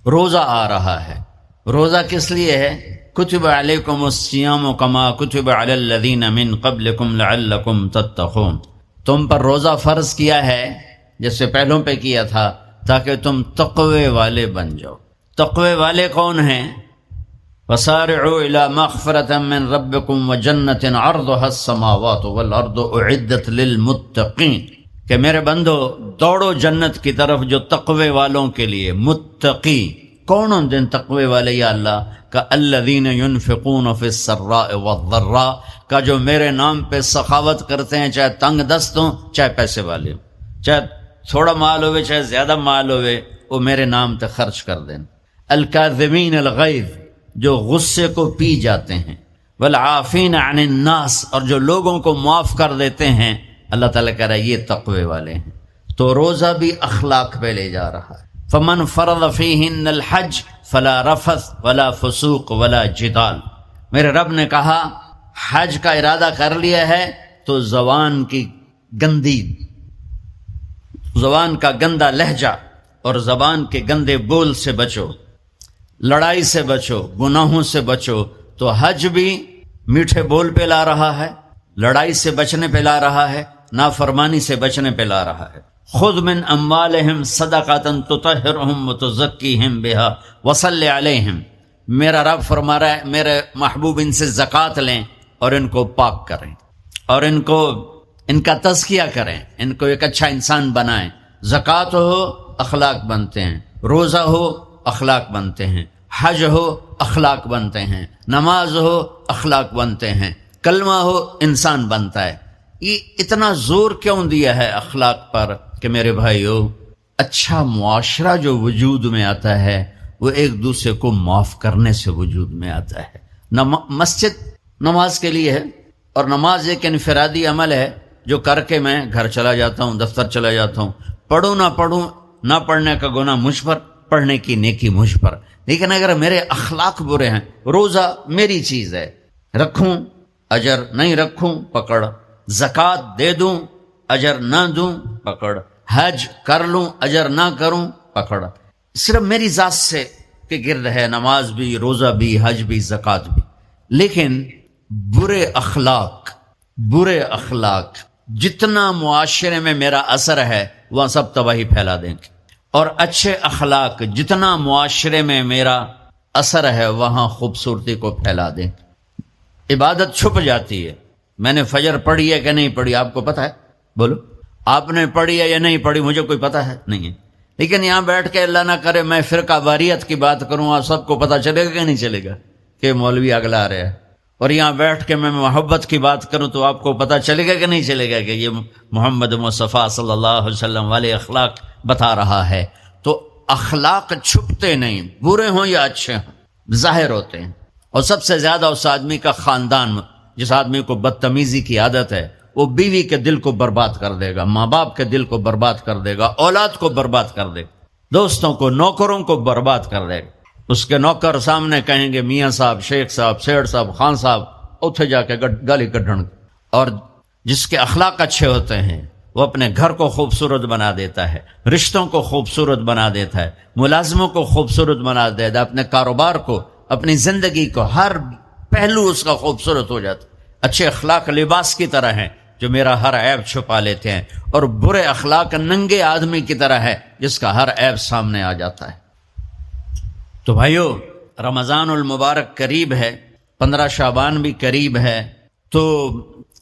روزہ آ رہا ہے، روزہ کس لیے ہے؟ کتب علیکم الصیام کما کتب علی الذین من قبلکم لعلکم تتقون. تم پر روزہ فرض کیا ہے جیسے پہلوں پہ کیا تھا تاکہ تم تقوی والے بن جاؤ. تقوی والے کون ہیں؟ وسارعوا الی مغفرۃ من ربکم وجنۃ عرضها السماوات والارض اعدت للمتقین. کہ میرے بندو دوڑو جنت کی طرف جو تقوی والوں کے لیے. متقی کون ہوں دن تقوی والے یا اللہ؟ کہ الذین ينفقون فی السراء والضراء، کا جو میرے نام پہ سخاوت کرتے ہیں، چاہے تنگ دست ہوں چاہے پیسے والے ہوں، چاہے تھوڑا مال ہوئے چاہے زیادہ مال ہوئے، وہ میرے نام پہ خرچ کر دیں. الکاظمین الغیظ، جو غصے کو پی جاتے ہیں. والعافین عن الناس، اور جو لوگوں کو معاف کر دیتے ہیں. اللہ تعالیٰ کہہ رہا ہے یہ تقوی والے ہیں. تو روزہ بھی اخلاق پہ لے جا رہا ہے. فمن فرض فیہن الحج فلا رفث ولا فسوق ولا جدال. میرے رب نے کہا حج کا ارادہ کر لیا ہے تو زبان کا گندا لہجہ اور زبان کے گندے بول سے بچو، لڑائی سے بچو، گناہوں سے بچو. تو حج بھی میٹھے بول پہ لا رہا ہے، لڑائی سے بچنے پہ لا رہا ہے، نافرمانی سے بچنے پہ لا رہا ہے. خذ من اموالہم صدقۃ تطہرہم وتزکیہم بہا وصلی علیہم. میرا رب فرما رہا ہے میرے محبوب ان سے زکوٰۃ لیں اور ان کو پاک کریں اور ان کا تزکیہ کریں، ان کو ایک اچھا انسان بنائیں. زکوٰۃ ہو اخلاق بنتے ہیں، روزہ ہو اخلاق بنتے ہیں، حج ہو اخلاق بنتے ہیں، نماز ہو اخلاق بنتے ہیں، کلمہ ہو انسان بنتا ہے. یہ اتنا زور کیوں دیا ہے اخلاق پر؟ کہ میرے بھائیو اچھا معاشرہ جو وجود میں آتا ہے وہ ایک دوسرے کو معاف کرنے سے وجود میں آتا ہے. مسجد نماز کے لیے ہے، اور نماز ایک انفرادی عمل ہے جو کر کے میں گھر چلا جاتا ہوں، دفتر چلا جاتا ہوں، پڑھوں نہ پڑھوں، نہ پڑھنے کا گناہ مجھ پر، پڑھنے کی نیکی مجھ پر. لیکن اگر میرے اخلاق برے ہیں، روزہ میری چیز ہے، رکھوں اجر، نہیں رکھوں پکڑ، زکوٰۃ دے دوں اجر نہ دوں پکڑ، حج کر لوں اجر نہ کروں پکڑ، صرف میری ذات سے کہ گرد ہے، نماز بھی، روزہ بھی، حج بھی، زکوٰۃ بھی. لیکن برے اخلاق جتنا معاشرے میں میرا اثر ہے وہاں سب تباہی پھیلا دیں گے، اور اچھے اخلاق جتنا معاشرے میں میرا اثر ہے وہاں خوبصورتی کو پھیلا دیں. عبادت چھپ جاتی ہے. میں نے فجر پڑھی ہے کہ نہیں پڑھی آپ کو پتہ ہے؟ بولو، آپ نے پڑھی ہے یا نہیں پڑھی؟ مجھے کوئی پتہ ہے نہیں ہے. لیکن یہاں بیٹھ کے اللہ نہ کرے میں فرقہ واریت کی بات کروں، آپ سب کو پتہ چلے گا کہ نہیں چلے گا کہ مولوی اگلا رہا ہے؟ اور یہاں بیٹھ کے میں محبت کی بات کروں تو آپ کو پتہ چلے گا کہ نہیں چلے گا کہ یہ محمد مصطفیٰ صلی اللہ علیہ وسلم والے اخلاق بتا رہا ہے. تو اخلاق چھپتے نہیں، برے ہوں یا اچھے ہوں ظاہر ہوتے ہیں. اور سب سے زیادہ اس آدمی کا خاندان، جس آدمی کو بدتمیزی کی عادت ہے وہ بیوی کے دل کو برباد کر دے گا، ماں باپ کے دل کو برباد کر دے گا، اولاد کو برباد کر دے گا، دوستوں کو، نوکروں کو برباد کر دے گا. اس کے نوکر سامنے کہیں گے میاں صاحب، شیخ صاحب، سیٹ صاحب، خان صاحب، اتھے جا کے گالی کڈھن. اور جس کے اخلاق اچھے ہوتے ہیں وہ اپنے گھر کو خوبصورت بنا دیتا ہے، رشتوں کو خوبصورت بنا دیتا ہے، ملازموں کو خوبصورت بنا دیتا ہے، اپنے کاروبار کو، اپنی زندگی کو، ہر پہلو اس کا خوبصورت ہو جاتا ہے. اچھے اخلاق لباس کی طرح ہیں جو میرا ہر عیب چھپا لیتے ہیں، اور برے اخلاق ننگے آدمی کی طرح ہے جس کا ہر عیب سامنے آ جاتا ہے. تو بھائیو، رمضان المبارک قریب ہے، 15 شعبان بھی قریب ہے، تو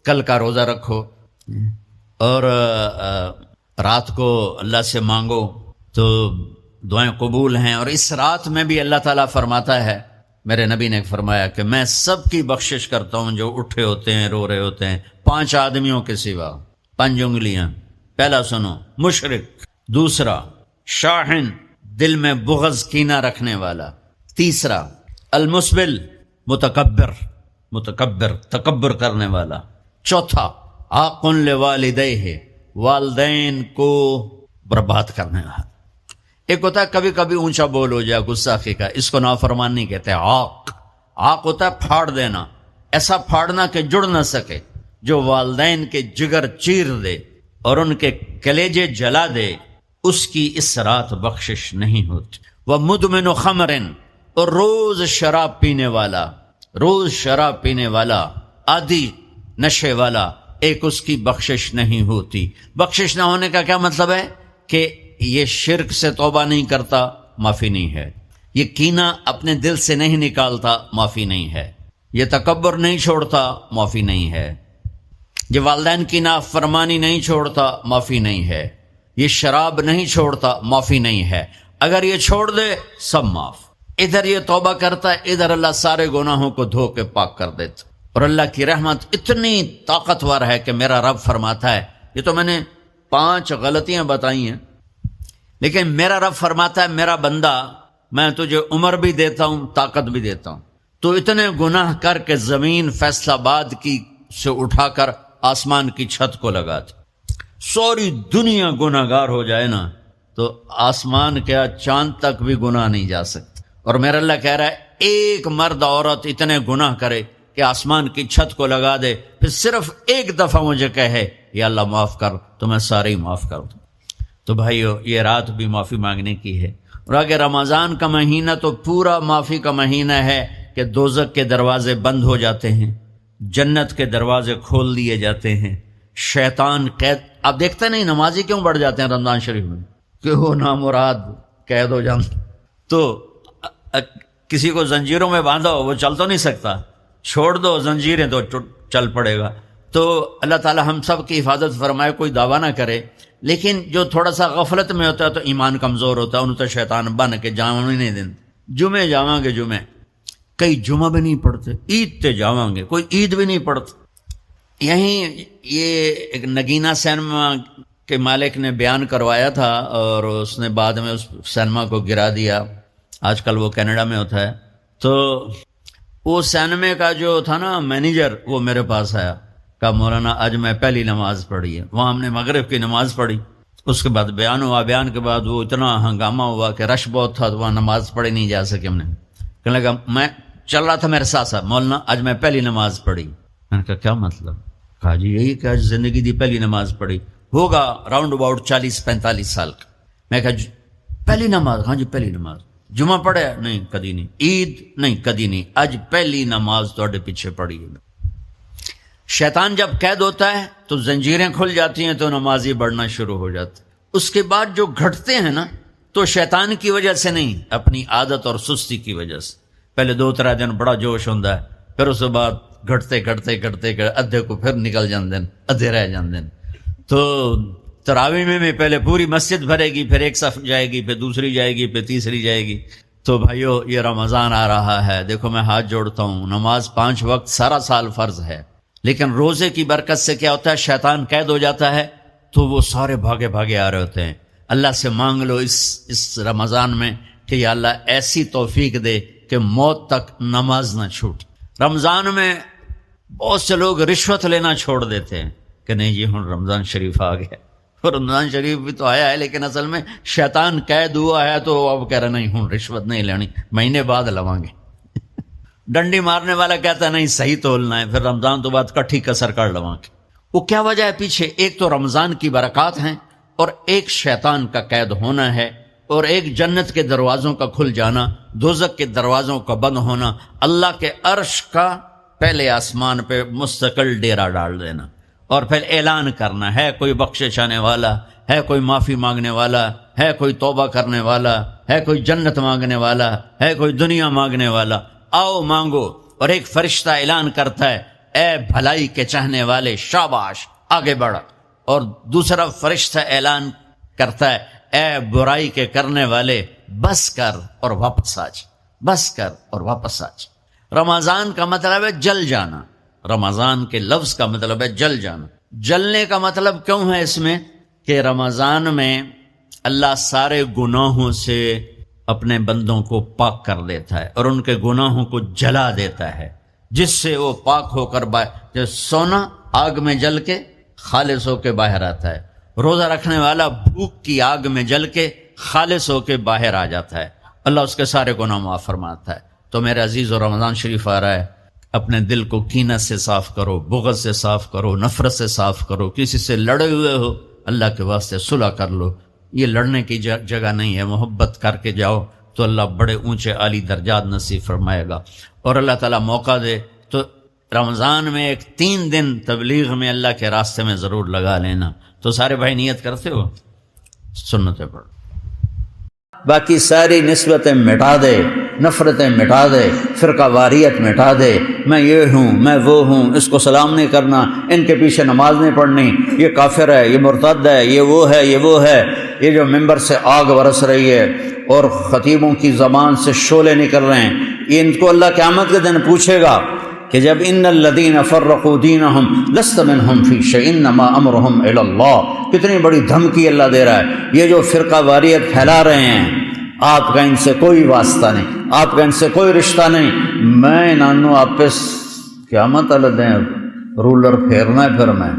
کل کا روزہ رکھو اور رات کو اللہ سے مانگو تو دعائیں قبول ہیں. اور اس رات میں بھی اللہ تعالیٰ فرماتا ہے، میرے نبی نے فرمایا کہ میں سب کی بخشش کرتا ہوں جو اٹھے ہوتے ہیں، رو رہے ہوتے ہیں، 5 آدمیوں کے سوا. 5 انگلیاں. پہلا سنو، مشرک. دوسرا، شاحن، دل میں بغض کینہ رکھنے والا. تیسرا، المسبل، متکبر تکبر کرنے والا. چوتھا، عاق لوالدیہ، والدین کو برباد کرنے والا. ایک ہوتا ہے کبھی کبھی اونچا بول ہو جائے گستاخی کا، اس کو نافرمانی کہتے ہیں. عاق ہوتا ہے پھاڑ دینا، ایسا پھاڑنا کہ جڑ نہ سکے، جو والدین کے جگر چیر دے اور ان کے کلیجے جلا دے، اس کی اس رات بخشش نہیں ہوتی. وَمُدْمِنُ خَمْرٍ، اور روز شراب پینے والا، عادی نشے والا، ایک اس کی بخشش نہیں ہوتی. بخشش نہ ہونے کا کیا مطلب ہے؟ کہ یہ شرک سے توبہ نہیں کرتا، معافی نہیں ہے. یہ کینہ اپنے دل سے نہیں نکالتا، معافی نہیں ہے. یہ تکبر نہیں چھوڑتا، معافی نہیں ہے. یہ والدین کی نافرمانی نہیں چھوڑتا، معافی نہیں ہے. یہ شراب نہیں چھوڑتا، معافی نہیں ہے. اگر یہ چھوڑ دے سب معاف. ادھر یہ توبہ کرتا ہے، ادھر اللہ سارے گناہوں کو دھو کے پاک کر دیتا. اور اللہ کی رحمت اتنی طاقتور ہے کہ میرا رب فرماتا ہے، یہ تو میں نے 5 غلطیاں بتائی ہیں، لیکن میرا رب فرماتا ہے میرا بندہ، میں تجھے عمر بھی دیتا ہوں، طاقت بھی دیتا ہوں، تو اتنے گناہ کر کے زمین فیصل آباد کی سے اٹھا کر آسمان کی چھت کو لگا دے. سوری دنیا گناہ گار ہو جائے نا تو آسمان کیا چاند تک بھی گناہ نہیں جا سکتے. اور میرا اللہ کہہ رہا ہے ایک مرد عورت اتنے گناہ کرے کہ آسمان کی چھت کو لگا دے، پھر صرف ایک دفعہ مجھے کہے یا اللہ معاف کر، تو میں سارے ہی معاف کر دوں. تو بھائیو، یہ رات بھی معافی مانگنے کی ہے. اور اگر رمضان کا مہینہ تو پورا معافی کا مہینہ ہے کہ دوزخ کے دروازے بند ہو جاتے ہیں، جنت کے دروازے کھول دیے جاتے ہیں، شیطان قید. آپ دیکھتے نہیں نمازی کیوں بڑھ جاتے ہیں رمضان شریف میں؟ کہ وہ نامراد قید ہو جاتے. تو کسی کو زنجیروں میں باندھو، وہ چل تو نہیں سکتا، چھوڑ دو زنجیریں تو چل پڑے گا. تو اللہ تعالی ہم سب کی حفاظت فرمائے. کوئی دعویٰ نہ کرے، لیکن جو تھوڑا سا غفلت میں ہوتا ہے تو ایمان کمزور ہوتا ہے، انہوں تو شیطان بن کے جاواں نہیں دیں. جمعے جاواں گے، جمعے کئی جمعہ بھی نہیں پڑھتے، عید تے جاواں گے، کوئی عید بھی نہیں پڑھتے. یہیں یہ ایک نگینہ سینما کہ مالک نے بیان کروایا تھا اور اس نے بعد میں اس سینما کو گرا دیا، آج کل وہ کینیڈا میں ہوتا ہے، تو وہ سینمے کا جو تھا نا مینیجر، وہ میرے پاس آیا، کہا مولانا آج میں پہلی نماز پڑھی ہے۔ وہاں ہم نے مغرب کی نماز پڑھی، اس کے بعد بیان ہوا، بیان کے بعد وہ اتنا ہنگامہ ہوا کہ رش بہت تھا تو وہاں نماز پڑھی نہیں جا سکے۔ ہم نے کہنے لگا میں چل رہا تھا میرے ساتھ ساتھ، مولانا آج میں پہلی نماز پڑھی۔ میں نے کہا کیا مطلب؟ کہا جی یہی کہ آج زندگی دی پہلی نماز پڑھی، ہوگا راؤنڈ اباؤٹ 40-45 سال کا۔ میں کہا پہلی نماز؟ ہاں جی پہلی نماز۔ جمعہ پڑھے؟ نہیں کدی نہیں۔ عید؟ نہیں کدی نہیں۔ آج پہلی نماز تھوڑے پیچھے پڑھی ہے۔ شیطان جب قید ہوتا ہے تو زنجیریں کھل جاتی ہیں تو نمازی بڑھنا شروع ہو جاتا ہے۔ اس کے بعد جو گھٹتے ہیں نا تو شیطان کی وجہ سے نہیں، اپنی عادت اور سستی کی وجہ سے۔ پہلے 2-3 دن بڑا جوش ہوتا ہے، پھر اس کے بعد گھٹتے ادھے کو پھر نکل جاندے ہیں، ادھے رہ جاندے ہیں۔ تو تراویح میں بھی پہلے پوری مسجد بھرے گی، پھر ایک صف جائے گی، پھر دوسری جائے گی، پھر تیسری جائے گی۔ تو بھائیو یہ رمضان آ رہا ہے، دیکھو میں ہاتھ جوڑتا ہوں، نماز 5 وقت سارا سال فرض ہے، لیکن روزے کی برکت سے کیا ہوتا ہے، شیطان قید ہو جاتا ہے تو وہ سارے بھاگے بھاگے آ رہے ہوتے ہیں۔ اللہ سے مانگ لو اس رمضان میں کہ یا اللہ ایسی توفیق دے کہ موت تک نماز نہ چھوٹ۔ رمضان میں بہت سے لوگ رشوت لینا چھوڑ دیتے ہیں کہ نہیں جی ہن رمضان شریف آ گیا، رمضان شریف بھی تو آیا ہے لیکن اصل میں شیطان قید ہوا ہے تو اب کہہ رہے نہیں ہن رشوت نہیں لینی، مہینے بعد لواں گے۔ ڈنڈی مارنے والا کہتا ہے نہیں صحیح تولنا ہے، پھر رمضان تو بعد کٹھی کسر کر لواں گے۔ وہ کیا وجہ ہے پیچھے؟ ایک تو رمضان کی برکات ہیں، اور ایک شیطان کا قید ہونا ہے، اور ایک جنت کے دروازوں کا کھل جانا، دوزخ کے دروازوں کا بند ہونا، اللہ کے عرش کا پہلے آسمان پہ مستقل ڈیرا ڈال دینا، اور پھر اعلان کرنا ہے کوئی بخشش آنے والا ہے، کوئی معافی مانگنے والا ہے، کوئی توبہ کرنے والا ہے، کوئی جنت مانگنے والا ہے، کوئی دنیا مانگنے والا، آؤ مانگو۔ اور ایک فرشتہ اعلان کرتا ہے اے بھلائی کے چاہنے والے شاباش آگے بڑھ، اور دوسرا فرشتہ اعلان کرتا ہے اے برائی کے کرنے والے بس کر اور واپس آج، بس کر اور واپس آج۔ رمضان کا مطلب ہے جل جانا، رمضان کے لفظ کا مطلب ہے جل جانا۔ جلنے کا مطلب کیوں ہے اس میں کہ رمضان میں اللہ سارے گناہوں سے اپنے بندوں کو پاک کر دیتا ہے اور ان کے گناہوں کو جلا دیتا ہے، جس سے وہ پاک ہو کر جیسے سونا آگ میں جل کے خالص ہو کے باہر آتا ہے، روزہ رکھنے والا بھوک کی آگ میں جل کے خالص ہو کے باہر آ جاتا ہے، اللہ اس کے سارے گناہ معاف فرماتا ہے۔ تو میرے عزیز و رمضان شریف آ رہا ہے، اپنے دل کو کینہ سے صاف کرو، بغض سے صاف کرو، نفرت سے صاف کرو، کسی سے لڑے ہوئے ہو اللہ کے واسطے صلح کر لو، یہ لڑنے کی جگہ نہیں ہے، محبت کر کے جاؤ تو اللہ بڑے اونچے عالی درجات نصیب فرمائے گا۔ اور اللہ تعالیٰ موقع دے تو رمضان میں ایک 3 دن تبلیغ میں اللہ کے راستے میں ضرور لگا لینا۔ تو سارے بھائی نیت کرتے ہو؟ سنتیں پڑھ، باقی ساری نسبتیں مٹا دے، نفرتیں مٹا دے، فرقہ واریت مٹا دے، میں یہ ہوں میں وہ ہوں، اس کو سلام نہیں کرنا، ان کے پیچھے نماز نہیں پڑھنی، یہ کافر ہے، یہ مرتد ہے، یہ وہ ہے، یہ وہ ہے، یہ جو ممبر سے آگ برس رہی ہے اور خطیبوں کی زبان سے شعلے نکل رہے ہیں، یہ ان کو اللہ قیامت کے دن پوچھے گا کہ جب ان الذین فرقوا دینہم لست منہم فی شیء انما امرہم الی اللہ، کتنی بڑی دھمکی اللہ دے رہا ہے۔ یہ جو فرقہ واریت پھیلا رہے ہیں آپ کا ان سے کوئی واسطہ نہیں، آپ کا ان سے کوئی رشتہ نہیں، میں نانو آپ پہ قیامت اللہ دیں رولر پھیرنا ہے، پھر میں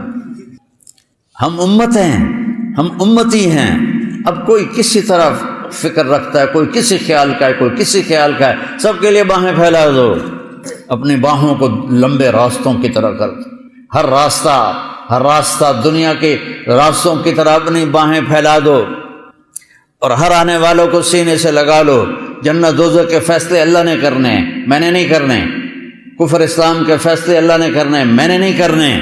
ہم امت ہیں، ہم امتی ہیں۔ اب کوئی کسی طرح فکر رکھتا ہے، کوئی کسی خیال کا ہے، کوئی کسی خیال کا ہے، سب کے لیے باہیں پھیلا دو، اپنی باہوں کو لمبے راستوں کی طرح کر دو، ہر راستہ دنیا کے راستوں کی طرح اپنی باہیں پھیلا دو، اور ہر آنے والوں کو سینے سے لگا لو۔ جنت دوزخ کے فیصلے اللہ نے کرنے ہیں، میں نے نہیں کرنے، کفر اسلام کے فیصلے اللہ نے کرنے ہیں، میں نے نہیں کرنے۔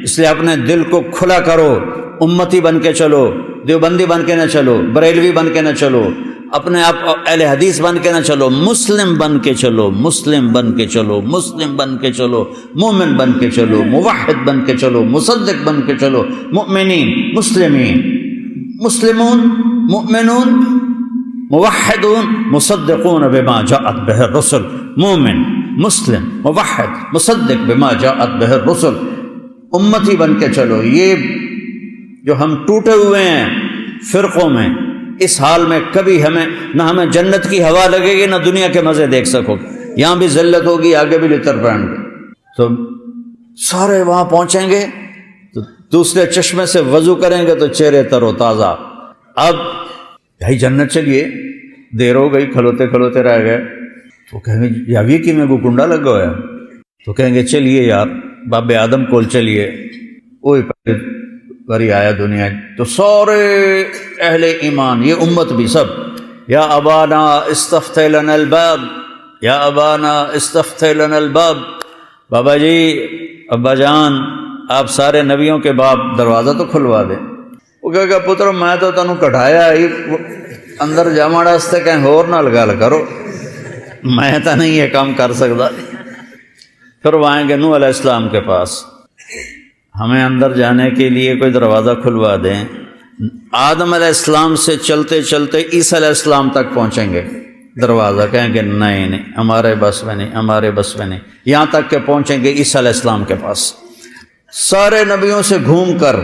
اس لیے اپنے دل کو کھلا کرو، امتی بن کے چلو، دیوبندی بن کے نہ چلو، بریلوی بن کے نہ چلو، اپنے آپ اہل حدیث بن کے نہ چلو، مسلم بن کے چلو، مسلم بن کے چلو، مسلم بن کے چلو، مومن بن کے چلو، موحد بن کے چلو، مصدق بن کے چلو، مؤمنین، مسلمین، مسلمون، مؤمنون، موحدون، مصدقون بما جاءت به الرسل، مومن، مسلم، موحد، مصدق بما جاءت به الرسل، امتی بن کے چلو۔ یہ جو ہم ٹوٹے ہوئے ہیں فرقوں میں، اس حال میں کبھی نہ ہمیں جنت کی ہوا لگے گی نہ دنیا کے مزے دیکھ سکو گے، یہاں بھی ذلت ہوگی، آگے بھی لتر پڑیں گے۔ تو سارے وہاں پہنچیں گے تو دوسرے چشمے سے وضو کریں گے تو چہرے تر و تازہ۔ اب بھائی جنت چلیے، دیر ہو گئی، کھلوتے کھلوتے رہ گئے، تو کہیں گے یاوی کی میں کو کنڈا لگا ہوا ہے، تو کہیں گے چلیے یار باب آدم کول چلیے، وہی بری آیا دنیا۔ تو سارے اہل ایمان، یہ امت بھی سب، یا ابانا استفتح لنا الباب، یا ابانا استفتح لنا الباب، بابا جی، ابا جان، آپ سارے نبیوں کے باپ، دروازہ تو کھلوا دیں۔ وہ کہے گا پتر میں تو تنوں کٹھایا ہی اندر جاما واسطے، کہیں ہور نہ لگا کرو، میں تو نہیں یہ کام کر سکتا۔ پھر وہ آئیں گے نوح علیہ السلام کے پاس، ہمیں اندر جانے کے لیے کوئی دروازہ کھلوا دیں۔ آدم علیہ السلام سے چلتے چلتے عیسیٰ علیہ السلام تک پہنچیں گے، دروازہ کہیں گے نہیں ہمارے بس میں نہیں، ہمارے بس میں نہیں، یہاں تک کہ پہنچیں گے عیسیٰ علیہ السلام کے پاس۔ سارے نبیوں سے گھوم کر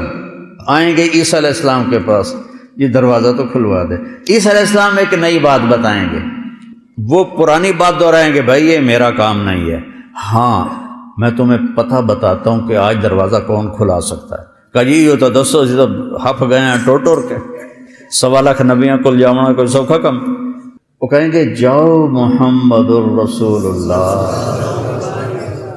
آئیں گے عیسیٰ علیہ السلام کے پاس، یہ دروازہ تو کھلوا دے۔ عیسیٰ علیہ السلام ایک نئی بات بتائیں گے، وہ پرانی بات دہرائیں گے، بھائی یہ میرا کام نہیں ہے، ہاں میں تمہیں پتہ بتاتا ہوں کہ آج دروازہ کون کھلا سکتا ہے۔ کہا جی یہ تو دسو، جی تو ہف گئے ہیں ٹور ٹور کے، 1.25 لاکھ نبیاں کل جانا کوئی سوکھا کم۔ وہ کہیں گے جاؤ محمد الرسول اللہ،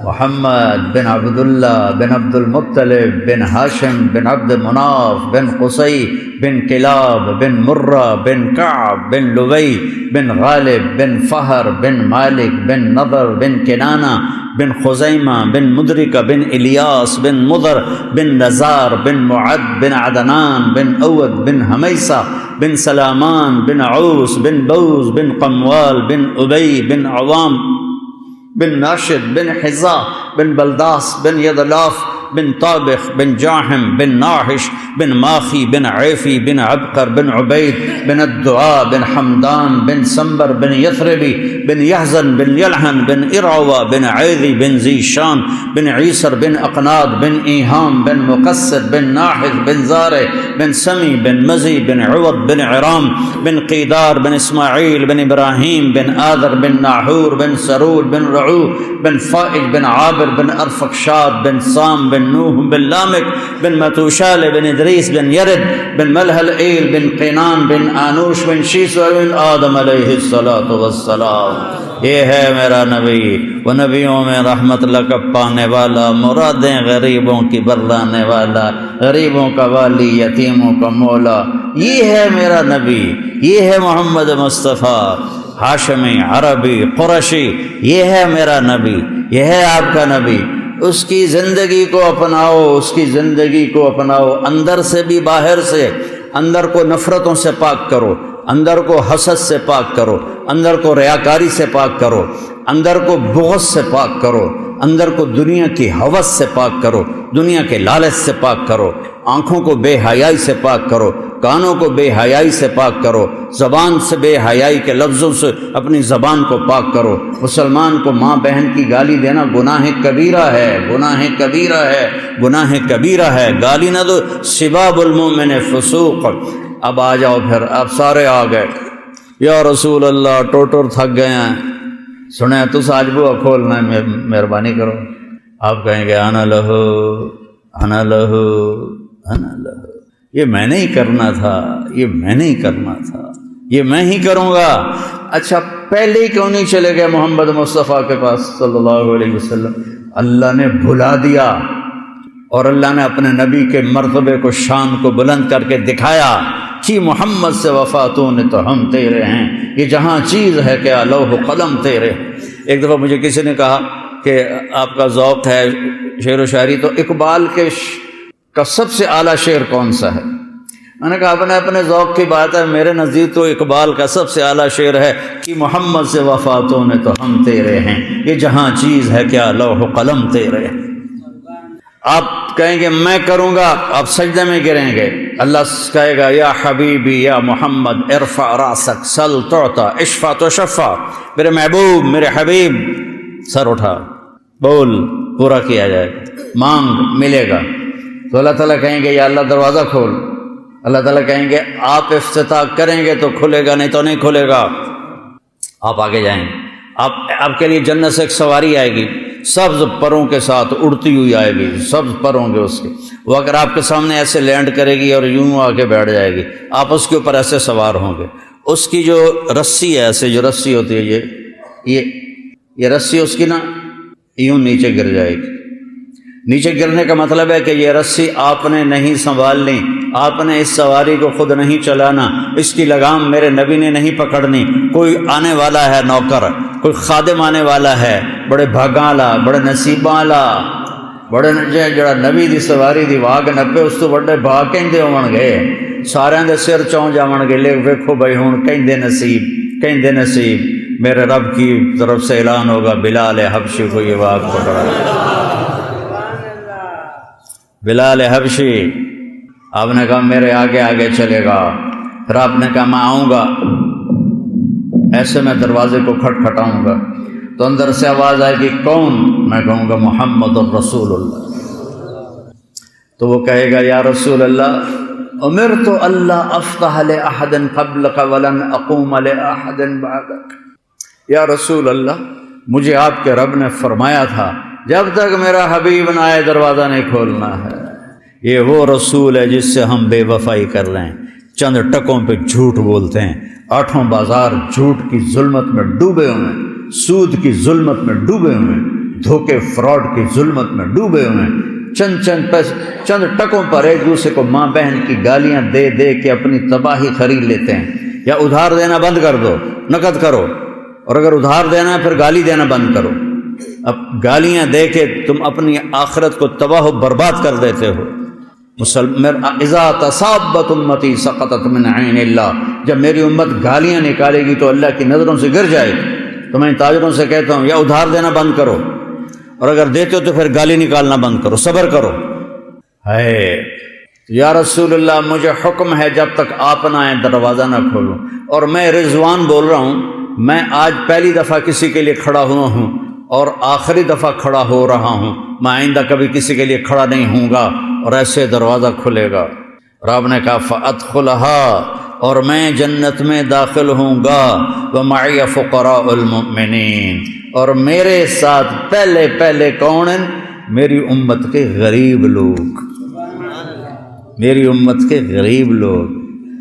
محمد بن عبداللہ بن عبد المطلب بن ہاشم بن عبد مناف بن قصی بن کلاب بن مرہ بن کعب بن لبی بن غالب بن فہر بن مالک بن نضر بن کنانہ بن خزیمہ بن مدرکہ بن الیاس بن مضر بن نزار بن معد بن عدنان بن اود بن حمیسہ بن سلامان بن عوس بن بوز بن قموال بن ابی بن عوام بن ناشد بن حزا بن بلداس بن یدلاف بن طابخ بن جاحم بن ناحش بن ماخی بن عیفی بن عبقر بن عبید بن الدعاء بن حمدان بن سنبر بن یثربی بن یحزن بن یلحن بن ارعوہ بن عیذی بن ذیشان بن عیسر بن اقناد بن ایہام بن مقصر بن ناحذ بن زارع بن سمی بن مزی بن عوض بن عرام بن قیدار بن اسماعیل بن ابراہیم بن آذر بن ناحور بن سرول بن رعو بن فائج بن عابر بن ارفقشاد بن سام بن نوح بن لامک بن متوشال بن ادریس بن یرد بن ملحل ایل بن قینان بن آنوش بن شیس بن آدم علیہ السلام۔ یہ ہے میرا نبی، وہ نبیوں میں رحمت لقب پانے والا، مرادیں غریبوں کی برلانے والا، غریبوں کا والی، یتیموں کا مولا، یہ ہے میرا نبی، یہ ہے محمد مصطفیٰ، ہاشمی، عربی، قرشی، یہ ہے میرا نبی، یہ ہے آپ کا نبی۔ اس کی زندگی کو اپناؤ، اس کی زندگی کو اپناؤ، اندر سے بھی باہر سے، اندر کو نفرتوں سے پاک کرو، اندر کو حسد سے پاک کرو، اندر کو ریاکاری سے پاک کرو، اندر کو بغض سے پاک کرو، اندر کو دنیا کی ہوس سے پاک کرو، دنیا کے لالچ سے پاک کرو، آنکھوں کو بے حیائی سے پاک کرو، کانوں کو بے حیائی سے پاک کرو، زبان سے بے حیائی کے لفظوں سے اپنی زبان کو پاک کرو۔ مسلمان کو ماں بہن کی گالی دینا گناہ کبیرہ ہے، گناہ کبیرہ ہے، گناہ کبیرہ ہے، گالی نہ دو، سباب المؤمن فسوق۔ اب آ جاؤ، پھر آپ سارے آ گئے، یا رسول اللہ ٹوٹر تھک گئے ہیں، سنیں تو آج بوا کھولنا ہے، مہربانی کرو۔ آپ کہیں گے انا لہو انا لہو انا لہو، یہ میں نے ہی کرنا تھا، یہ میں نے ہی کرنا تھا، یہ میں ہی کروں گا۔ اچھا پہلے ہی کیوں نہیں چلے گئے محمد مصطفیٰ کے پاس صلی اللہ علیہ وسلم؟ اللہ نے بھلا دیا، اور اللہ نے اپنے نبی کے مرتبے کو، شان کو بلند کر کے دکھایا کہ محمد سے وفاتوں نے تو ہم تیرے ہیں، یہ جہاں چیز ہے کہ لوح و قلم تیرے۔ ایک دفعہ مجھے کسی نے کہا کہ آپ کا ذوق ہے شعر و شاعری، تو اقبال کا سب سے اعلیٰ شعر کون سا ہے؟ میں نے کہا اپنے ذوق کی بات ہے، میرے نزدیک تو اقبال کا سب سے اعلیٰ شعر ہے کہ محمد سے وفاتوں نے تو ہم تیرے ہیں، یہ جہاں چیز ہے کیا لوح و قلم تیرے۔ آپ کہیں گے میں کروں گا، آپ سجدے میں گریں گے، اللہ کہے گا یا حبیبی یا محمد ارفع راسک سل تعطا اشفع تشفع، میرے محبوب، میرے حبیب، سر اٹھا، بول، پورا کیا جائے گا، مانگ، ملے گا۔ تو اللہ تعالیٰ کہیں گے یا اللہ دروازہ کھول، اللہ تعالیٰ کہیں گے آپ افتتاح کریں گے تو کھلے گا، نہیں تو نہیں کھلے گا، آپ آگے جائیں گے۔ آپ کے لیے جنت سے ایک سواری آئے گی، سبز پروں کے ساتھ اڑتی ہوئی آئے گی، سبز پر ہوں گے اس کے، وہ اگر آپ کے سامنے ایسے لینڈ کرے گی اور یوں آ کے بیٹھ جائے گی، آپ اس کے اوپر ایسے سوار ہوں گے۔ اس کی جو رسی ہے، ایسے جو رسی ہوتی ہے، یہ رسی اس کی نا یوں نیچے گر جائے گی۔ نیچے گرنے کا مطلب ہے کہ یہ رسی آپ نے نہیں سنبھالنی، آپ نے اس سواری کو خود نہیں چلانا، اس کی لگام میرے نبی نے نہیں پکڑنی۔ کوئی آنے والا ہے نوکر، کوئی خادم آنے والا ہے، بڑے بھاگاں والا، بڑے نصیباں والا، بڑے جڑا نبی دی سواری دی واگ نپے، اس تو بڑے بھاگ کہندے ہون گے، سارے دے سر چون جاون گے۔ لے ویکھو بھائی ہن کہندے نصیب میرے رب کی طرف سے اعلان ہوگا، بلال حبشی کو یہ واگ پکڑا۔ بلال حبشی، آپ نے کہا میرے آگے آگے چلے گا، پھر آپ نے کہا میں آؤں گا، ایسے میں دروازے کو کھٹکھٹاؤں گا تو اندر سے آواز آئے گی کون؟ میں کہوں گا محمد الرسول اللہ۔ تو وہ کہے گا یا رسول اللہ امرت اللہ افتح لأحد قبلک ولن اقوم لأحد بعدک۔ یا رسول اللہ مجھے آپ کے رب نے فرمایا تھا جب تک میرا حبیب نہ آئے دروازہ نہیں کھولنا ہے۔ یہ وہ رسول ہے جس سے ہم بے وفائی کر رہے ہیں، چند ٹکوں پہ جھوٹ بولتے ہیں، آٹھوں بازار جھوٹ کی ظلمت میں ڈوبے ہوئے ہیں، سود کی ظلمت میں ڈوبے ہوئے ہیں، دھوکے فراڈ کی ظلمت میں ڈوبے ہوئے ہیں، چند ٹکوں پر ایک دوسرے کو ماں بہن کی گالیاں دے دے کے اپنی تباہی خرید لیتے ہیں۔ یا ادھار دینا بند کر دو، نقد کرو، اور اگر ادھار دینا ہے پھر گالی دینا بند کرو۔ اب گالیاں دے کے تم اپنی آخرت کو تباہ و برباد کر دیتے ہو۔ اذا تصابت امتی سقطت من عین اللہ، جب میری امت گالیاں نکالے گی تو اللہ کی نظروں سے گر جائے گی۔ تو میں تاجروں سے کہتا ہوں یا ادھار دینا بند کرو، اور اگر دیتے ہو تو پھر گالی نکالنا بند کرو، صبر کرو۔ ہے یا رسول اللہ مجھے حکم ہے جب تک آپ نہ آئیں دروازہ نہ کھولوں، اور میں رضوان بول رہا ہوں، میں آج پہلی دفعہ کسی کے لیے کھڑا ہوا ہوں اور آخری دفعہ کھڑا ہو رہا ہوں، میں آئندہ کبھی کسی کے لیے کھڑا نہیں ہوں گا، اور ایسے دروازہ کھلے گا۔ رب نے کہا فَأَدْخُلَهَا، اور میں جنت میں داخل ہوں گا، وَمَعِيَ فُقَرَاءُ الْمُؤْمِنِينَ، اور میرے ساتھ پہلے کون ہیں؟ میری امت کے غریب لوگ، میری امت کے غریب لوگ،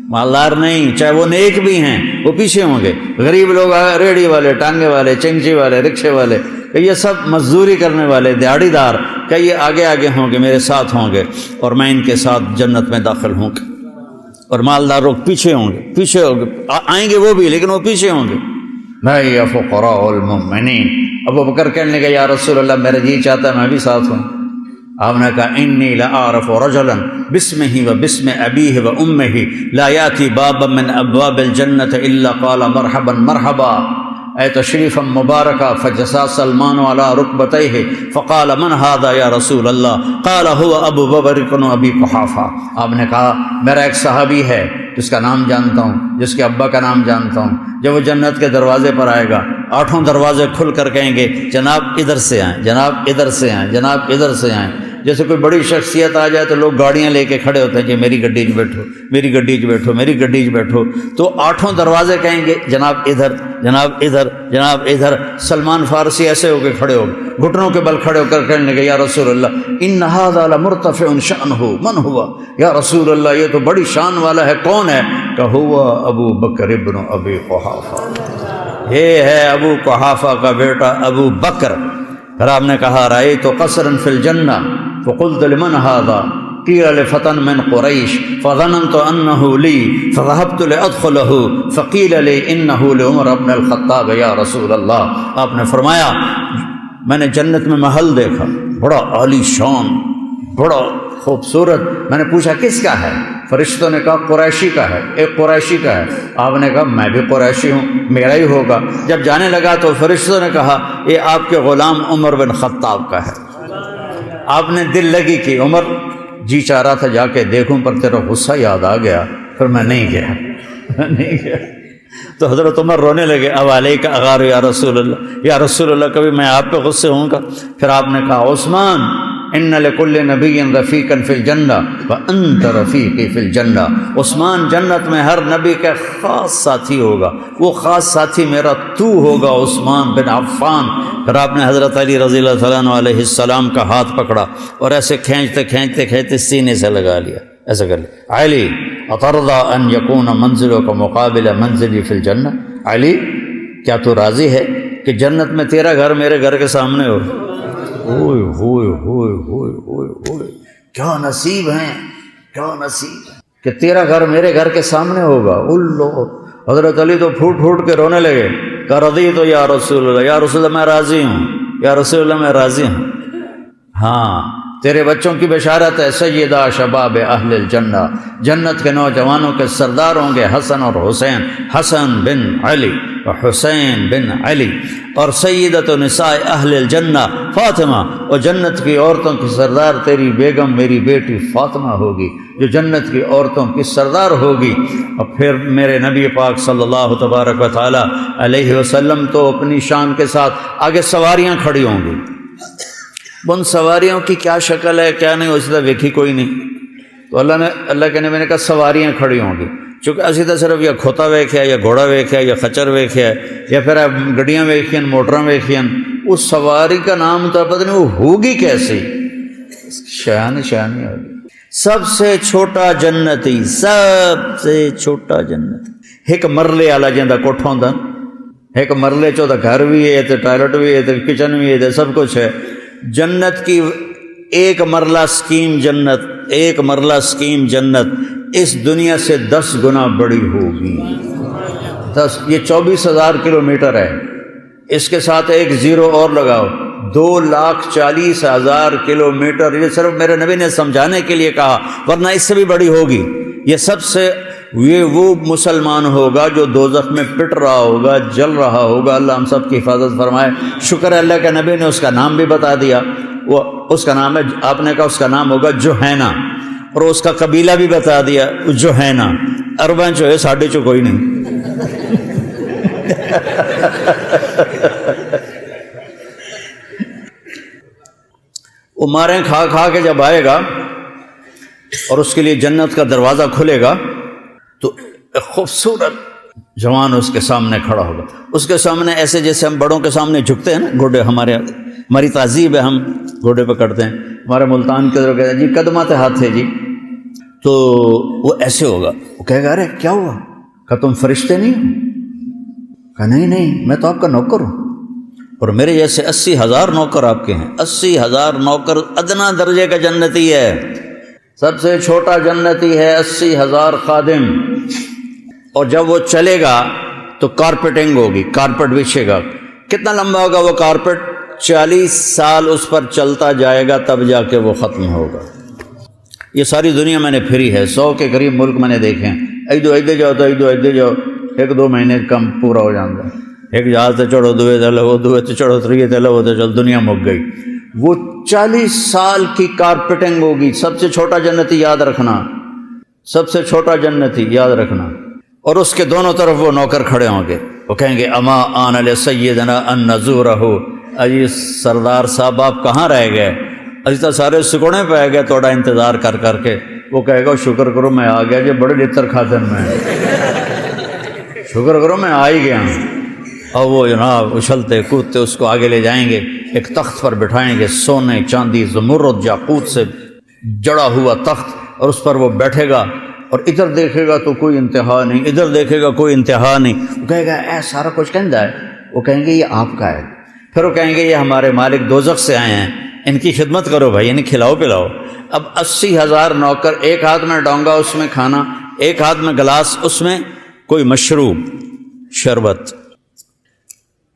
مالدار نہیں، چاہے وہ نیک بھی ہیں وہ پیچھے ہوں گے۔ غریب لوگ ریڑھی والے، ٹانگے والے، چنچی والے، رکشے والے، کہ یہ سب مزدوری کرنے والے، دیہڑی دار، کہ یہ آگے آگے ہوں گے، میرے ساتھ ہوں گے، اور میں ان کے ساتھ جنت میں داخل ہوں گا۔ اور مالدار لوگ پیچھے ہوں گے، آئیں گے وہ بھی، لیکن وہ پیچھے ہوں گے۔ میں فقراء المؤمنین۔ ابو بکر کہنے لگے یا رسول اللہ میرا جی چاہتا ہے میں بھی ساتھ ہوں۔ آپ نے کہا انی لأعرف رجلا باسمہ و باسم ابیہ و امہ لا یاتی بابا من ابواب الجنۃ الا قال مرحبا مرحبا، اے تشریفا مبارکا، فجسا سلمان علی رکبتیہ فقال من هذا یا رسول اللہ، قال هو ابو بکر بن ابی قحافہ۔ آپ نے کہا میرا ایک صحابی ہے جس کا نام جانتا ہوں، جس کے ابا کا نام جانتا ہوں، جب وہ جنت کے دروازے پر آئے گا آٹھوں دروازے کھل کر کہیں گے جناب ادھر سے آئیں، جناب ادھر سے آئیں، جناب ادھر سے آئیں۔ جیسے کوئی بڑی شخصیت آ جائے تو لوگ گاڑیاں لے کے کھڑے ہوتے ہیں کہ میری گڈی 'چ بیٹھو، میری گڈی 'چ بیٹھو، میری گڈی 'چ بیٹھو، تو آٹھوں دروازے کہیں گے جناب ادھر، جناب ادھر، جناب ادھر۔ سلمان فارسی ایسے ہو کے کھڑے ہو گئے، گھٹنوں کے بل کھڑے ہو کر کہنے لگے یا رسول اللہ ان ھذا لمرتفع شأنہ من ہوا، یا رسول اللہ یہ تو بڑی شان والا ہے، کون ہے؟ کہ ہوا ابو بکر ابن ابی قحافہ، یہ ہے ابو قحافہ کا بیٹا ابو بکر۔ پھر آپ نے کہا رأیت قصرا فی الجنہ فقلت لمن هذا قیل لفتى من قریش فظننت انه لی فذهبت لادخله فقیل لی انه لعمر بن الخطاب یا رسول اللہ۔ آپ نے فرمایا میں نے جنت میں محل دیکھا، بڑا عالی شان، بڑا خوبصورت۔ میں نے پوچھا کس کا ہے؟ فرشتوں نے کہا قریشی کا ہے، ایک قریشی کا ہے۔ آپ نے کہا میں بھی قریشی ہوں، میرا ہی ہوگا۔ جب جانے لگا تو فرشتوں نے کہا یہ آپ کے غلام عمر بن خطاب کا ہے۔ آپ نے دل لگی کہ عمر جی چاہ رہا تھا جا کے دیکھوں پر تیرا غصہ یاد آ گیا، پھر میں نہیں گیا۔ تو حضرت عمر رونے لگے، اب علیک اغار یا رسول اللہ، یا رسول اللہ کبھی میں آپ پہ غصے ہوں گا؟ پھر آپ نے کہا عثمان ان لکل نبی رفیقا فی الجنہ وانت رفیقی فی الجنہ، عثمان جنت میں ہر نبی کا خاص ساتھی ہوگا، وہ خاص ساتھی میرا تو ہوگا عثمان بن عفان۔ پھر آپ نے حضرت علی رضی اللہ تعالیٰ عنہ علیہ السلام کا ہاتھ پکڑا اور ایسے کھینچتے کھینچتے کھینچتے سینے سے لگا لیا، ایسا کر لیا، علی اترضی ان یکون منزلک مقابل منزلی فی الجنہ، علی کیا تو راضی ہے کہ جنت میں تیرا گھر میرے گھر کے سامنے ہو؟ ہوئے ہوئے ہوئے ہوئے ہوئے ہوئے، کیا نصیب ہیں، کیا نصیب ہے کہ تیرا گھر میرے گھر کے سامنے ہوگا۔ اللہ، حضرت علی تو پھوٹ پھوٹ کے رونے لگے کہ رضیت یا رسول اللہ، یا رسول اللہ میں راضی ہوں، یا رسول اللہ میں راضی ہوں۔ ہاں تیرے بچوں کی بشارت ہے، سیدہ شباب اہل الجنہ، جنت کے نوجوانوں کے سردار ہوں گے حسن اور حسین، حسن بن علی و حسین بن علی، اور سیدۃ نساء اہل الجنہ فاطمہ، اور جنت کی عورتوں کی سردار تیری بیگم میری بیٹی فاطمہ ہوگی جو جنت کی عورتوں کی سردار ہوگی۔ اور پھر میرے نبی پاک صلی اللہ تبارک و تعالی علیہ وسلم تو اپنی شان کے ساتھ آگے سواریاں کھڑی ہوں گی، ان سواریوں کی کیا شکل ہے کیا نہیں اس طرح دیکھی کوئی نہیں، تو اللہ کے نبی نے کہا سواریاں کھڑی ہوں گی، چونکہ اسی طرح صرف یا کھوتا ویکھیا یا گھوڑا ویکھیا یا خچر ویکھیا یا پھر گڈیاں ویکھیاں موٹراں ویکھیاں، اس سواری کا نام تو پتہ نہیں وہ ہوگی کیسی، شانی ہوگی۔ سب سے چھوٹا جنتی، سب سے چھوٹا جنتی، ایک مرلے والا جہاں کوٹھا ہوندا، ایک مرلے چ گھر بھی ہے تے ٹوائلٹ بھی ہے تے کچن بھی ہے تے سب کچھ ہے۔ جنت کی ایک مرلہ سکیم جنت، ایک مرلہ سکیم جنت اس دنیا سے 10 گنا بڑی ہوگی، 10، یہ 24,000 کلومیٹر ہے، اس کے ساتھ ایک زیرو اور لگاؤ، 2,40,000 کلومیٹر، یہ صرف میرے نبی نے سمجھانے کے لیے کہا، ورنہ اس سے بھی بڑی ہوگی۔ یہ سب سے یہ وہ مسلمان ہوگا جو دوزخ میں پٹ رہا ہوگا، جل رہا ہوگا، اللہ ہم سب کی حفاظت فرمائے۔ شکر ہے اللہ کے نبی نے اس کا نام بھی بتا دیا، وہ اس کا نام ہے، آپ نے کہا اس کا نام ہوگا جوہینہ، اور اس کا قبیلہ بھی بتا دیا جوہینہ، عرباں چو ہے ساڈے چو کوئی نہیں۔ وہ ماریں کھا کھا کے جب آئے گا اور اس کے لیے جنت کا دروازہ کھلے گا تو ایک خوبصورت جوان اس کے سامنے کھڑا ہوگا، اس کے سامنے ایسے جیسے ہم بڑوں کے سامنے جھکتے ہیں نا، گھوڑے ہماری تہذیب ہے، ہم گھوڑے پہ کرتے ہیں، ہمارے ملتان کے ادھر کہتے ہیں جی قدمات ہاتھ ہے جی، تو وہ ایسے ہوگا، وہ کہے گا ارے کیا ہوا؟ کہ تم فرشتے نہیں ہو؟ کہ نہیں میں تو آپ کا نوکر ہوں، اور میرے جیسے 80,000 نوکر آپ کے ہیں، 80,000 نوکر، ادنا درجے کا جنتی ہے، سب سے چھوٹا جنتی ہے، 80,000 خادم۔ اور جب وہ چلے گا تو کارپیٹنگ ہوگی، کارپیٹ بچھے گا، کتنا لمبا ہوگا وہ کارپیٹ؟ 40 سال اس پر چلتا جائے گا تب جا کے وہ ختم ہوگا۔ یہ ساری دنیا میں نے پھری ہے، 100 کے قریب ملک میں نے دیکھے ہیں، ایدے جاؤ تو ایدے جاؤ، 1-2 مہینے کم پورا ہو جاتا ہے، ایک جہاز تے چڑھو، دوے تے لو، دوے تے چڑھو، تریے تے لو، تے چل دنیا مک گئی۔ وہ 40 سال کی کارپیٹنگ ہوگی۔ سب سے چھوٹا جنتی یاد رکھنا، سب سے چھوٹا جنتی یاد رکھنا، اور اس کے دونوں طرف وہ نوکر کھڑے ہوں گے، وہ کہیں گے اما آن لسیدنا ان نزورہ، اجی سردار صاحب آپ کہاں رہ گئے؟ اجی تو سارے سکوڑے پہ گئے توڑا انتظار کر کر کے۔ وہ کہے گا شکر کرو میں آ گیا جی، بڑے لطر کھاتے میں، شکر کرو میں آ ہی گیا ہوں۔ اور وہ جناب اچھلتے کودتے اس کو آگے لے جائیں گے، ایک تخت پر بٹھائیں گے، سونے چاندی زمرد یاقوت سے جڑا ہوا تخت، اور اس پر وہ بیٹھے گا، اور ادھر دیکھے گا تو کوئی انتہا نہیں، ادھر دیکھے گا کوئی انتہا نہیں۔ وہ کہے گا اے سارا کچھ کہندا ہے؟ وہ کہیں گے یہ آپ کا ہے۔ پھر وہ کہیں گے یہ ہمارے مالک دوزخ سے آئے ہیں، ان کی خدمت کرو بھائی، انہیں کھلاؤ پلاؤ۔ اب 80,000 نوکر، ایک ہاتھ میں ڈونگا اس میں کھانا، ایک ہاتھ میں گلاس اس میں کوئی مشروب، شربت۔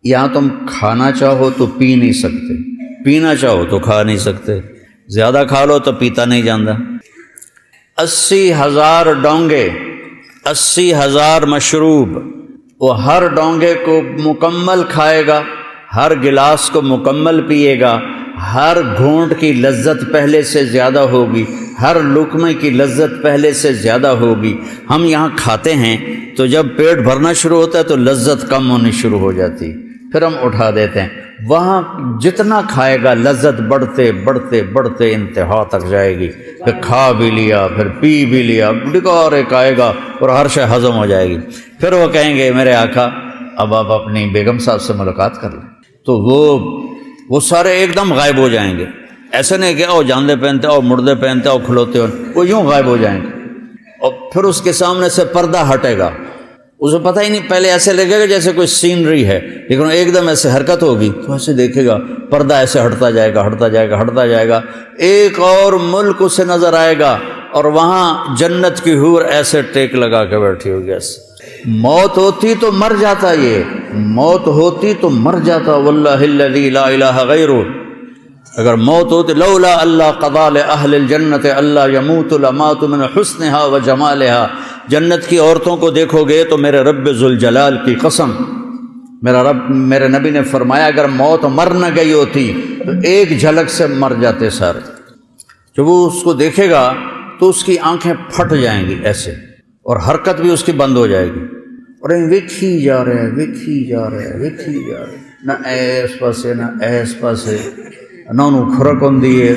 یہاں تم کھانا چاہو تو پی نہیں سکتے، پینا چاہو تو کھا نہیں سکتے، زیادہ کھا لو تو پیتا نہیں جاندہ۔ 80,000 ڈونگے، 80,000 مشروب، وہ ہر ڈونگے کو مکمل کھائے گا، ہر گلاس کو مکمل پیے گا، ہر گھونٹ کی لذت پہلے سے زیادہ ہوگی، ہر لقمے کی لذت پہلے سے زیادہ ہوگی۔ ہم یہاں کھاتے ہیں تو جب پیٹ بھرنا شروع ہوتا ہے تو لذت کم ہونی شروع ہو جاتی، پھر ہم اٹھا دیتے ہیں۔ وہاں جتنا کھائے گا لذت بڑھتے بڑھتے بڑھتے انتہا تک جائے گی، کہ کھا بھی لیا پھر پی بھی لیا، ڈکار ایک آئے گا اور ہر شے ہضم ہو جائے گی۔ پھر وہ کہیں گے میرے آقا اب آپ اپنی بیگم صاحب سے ملاقات کر لیں، تو وہ سارے ایک دم غائب ہو جائیں گے۔ ایسے نہیں کہ او جاندے پہنتے او مردے پہنتے او کھلوتے ہو، وہ یوں غائب ہو جائیں گے، اور پھر اس کے سامنے سے پردہ ہٹے گا، اسے پتہ ہی نہیں، پہلے ایسے لگے گا جیسے کوئی سینری ہے، لیکن ایک دم ایسے حرکت ہوگی تو ایسے دیکھے گا پردہ ایسے ہٹتا جائے گا ہٹتا جائے گا ہٹتا جائے گا، ایک اور ملک اسے نظر آئے گا، اور وہاں جنت کی حور ایسے ٹیک لگا کے بیٹھی ہوگی ایسے۔ موت ہوتی تو مر جاتا، یہ موت ہوتی تو مر جاتا، واللہ الذی لا الہ غیرہ، اگر موت ہوتی لولا اللہ قضا لأہل الجنت اللہ یموت لمات من حسنہا و جمالہا، جنت کی عورتوں کو دیکھو گے تو میرے رب ذوالجلال کی قسم، میرے نبی نے فرمایا اگر موت مر نہ گئی ہوتی تو ایک جھلک سے مر جاتے سارے۔ جب وہ اس کو دیکھے گا تو اس کی آنکھیں پھٹ جائیں گی ایسے، اور حرکت بھی اس کی بند ہو جائے گی، اور ویکھی جا رہے ہیں ویکھی جا رہے ہیں ویکھی جا رہے ہیں، نہ ایس پاسے نہ ایس پاسے، نہ انہوں کھرک ہوں دیئے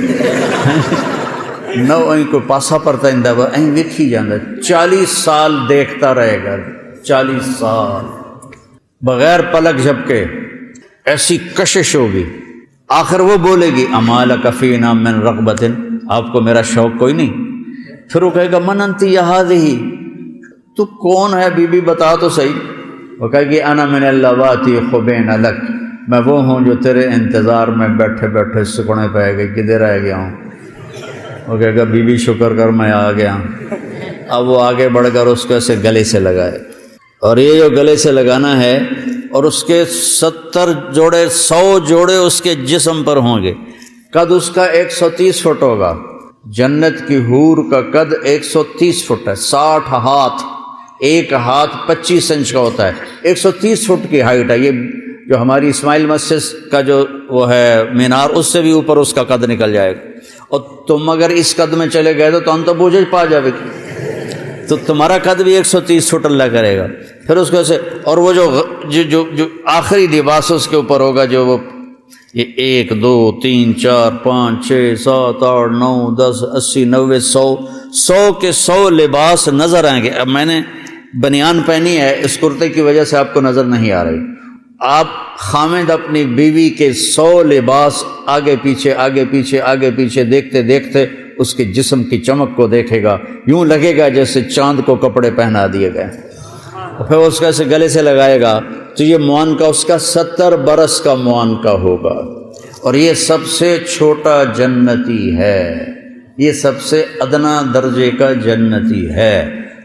نہ وہیں کوئی پاسا پرتا اندہ با این ویکھی جاندہ، 40 سال دیکھتا رہے گا، 40 سال بغیر پلک جھپکے، ایسی کشش ہوگی۔ آخر وہ بولے گی اما لک فینا من رغبت، آپ کو میرا شوق کوئی نہیں؟ پھر وہ کہے گا من انتی یا ہذہ، تو کون ہے بی بی بتا تو صحیح۔ وہ کہے گی انا من اللواتی خبین لک، میں وہ ہوں جو تیرے انتظار میں بیٹھے بیٹھے سکڑے پہ گئے، کدھر رہ گیا ہوں۔ وہ کہے گا بی بی شکر کر میں آ گیا۔ اب وہ آگے بڑھ کر اس کو ایسے گلے سے لگائے، اور یہ جو گلے سے لگانا ہے، اور اس کے 70 جوڑے 100 جوڑے اس کے جسم پر ہوں گے، قد اس کا 130 فٹ ہوگا، جنت کی حور کا قد 130 فٹ ہے، 60 ہاتھ، ایک ہاتھ 25 انچ کا ہوتا ہے، 130 فٹ کی ہائٹ ہے۔ یہ جو ہماری اسماعیل مسجد کا جو وہ ہے مینار، اس سے بھی اوپر اس کا قد نکل جائے گا، اور تم اگر اس قد میں چلے گئے تو ہم تو بوجھ پا جائے گی، تو تمہارا قد بھی 130 فٹ اللہ کرے گا۔ پھر اس کو ایسے، اور وہ جو آخری لباس اس کے اوپر ہوگا، جو وہ یہ 1 2 3 4 5 6 7 8 9 10 80 90 100 کے 100 لباس نظر آئیں گے۔ اب میں نے بنیان پہنی ہے، اس کرتے کی وجہ سے آپ کو نظر نہیں آ رہی، آپ خامد اپنی بیوی کے 100 لباس آگے پیچھے آگے پیچھے آگے پیچھے دیکھتے دیکھتے اس کے جسم کی چمک کو دیکھے گا، یوں لگے گا جیسے چاند کو کپڑے پہنا دیے گئے، اور پھر اس کا ایسے گلے سے لگائے گا تو یہ معانقہ اس کا 70 برس کا معانقہ ہوگا، اور یہ سب سے چھوٹا جنتی ہے، یہ سب سے ادنا درجے کا جنتی ہے۔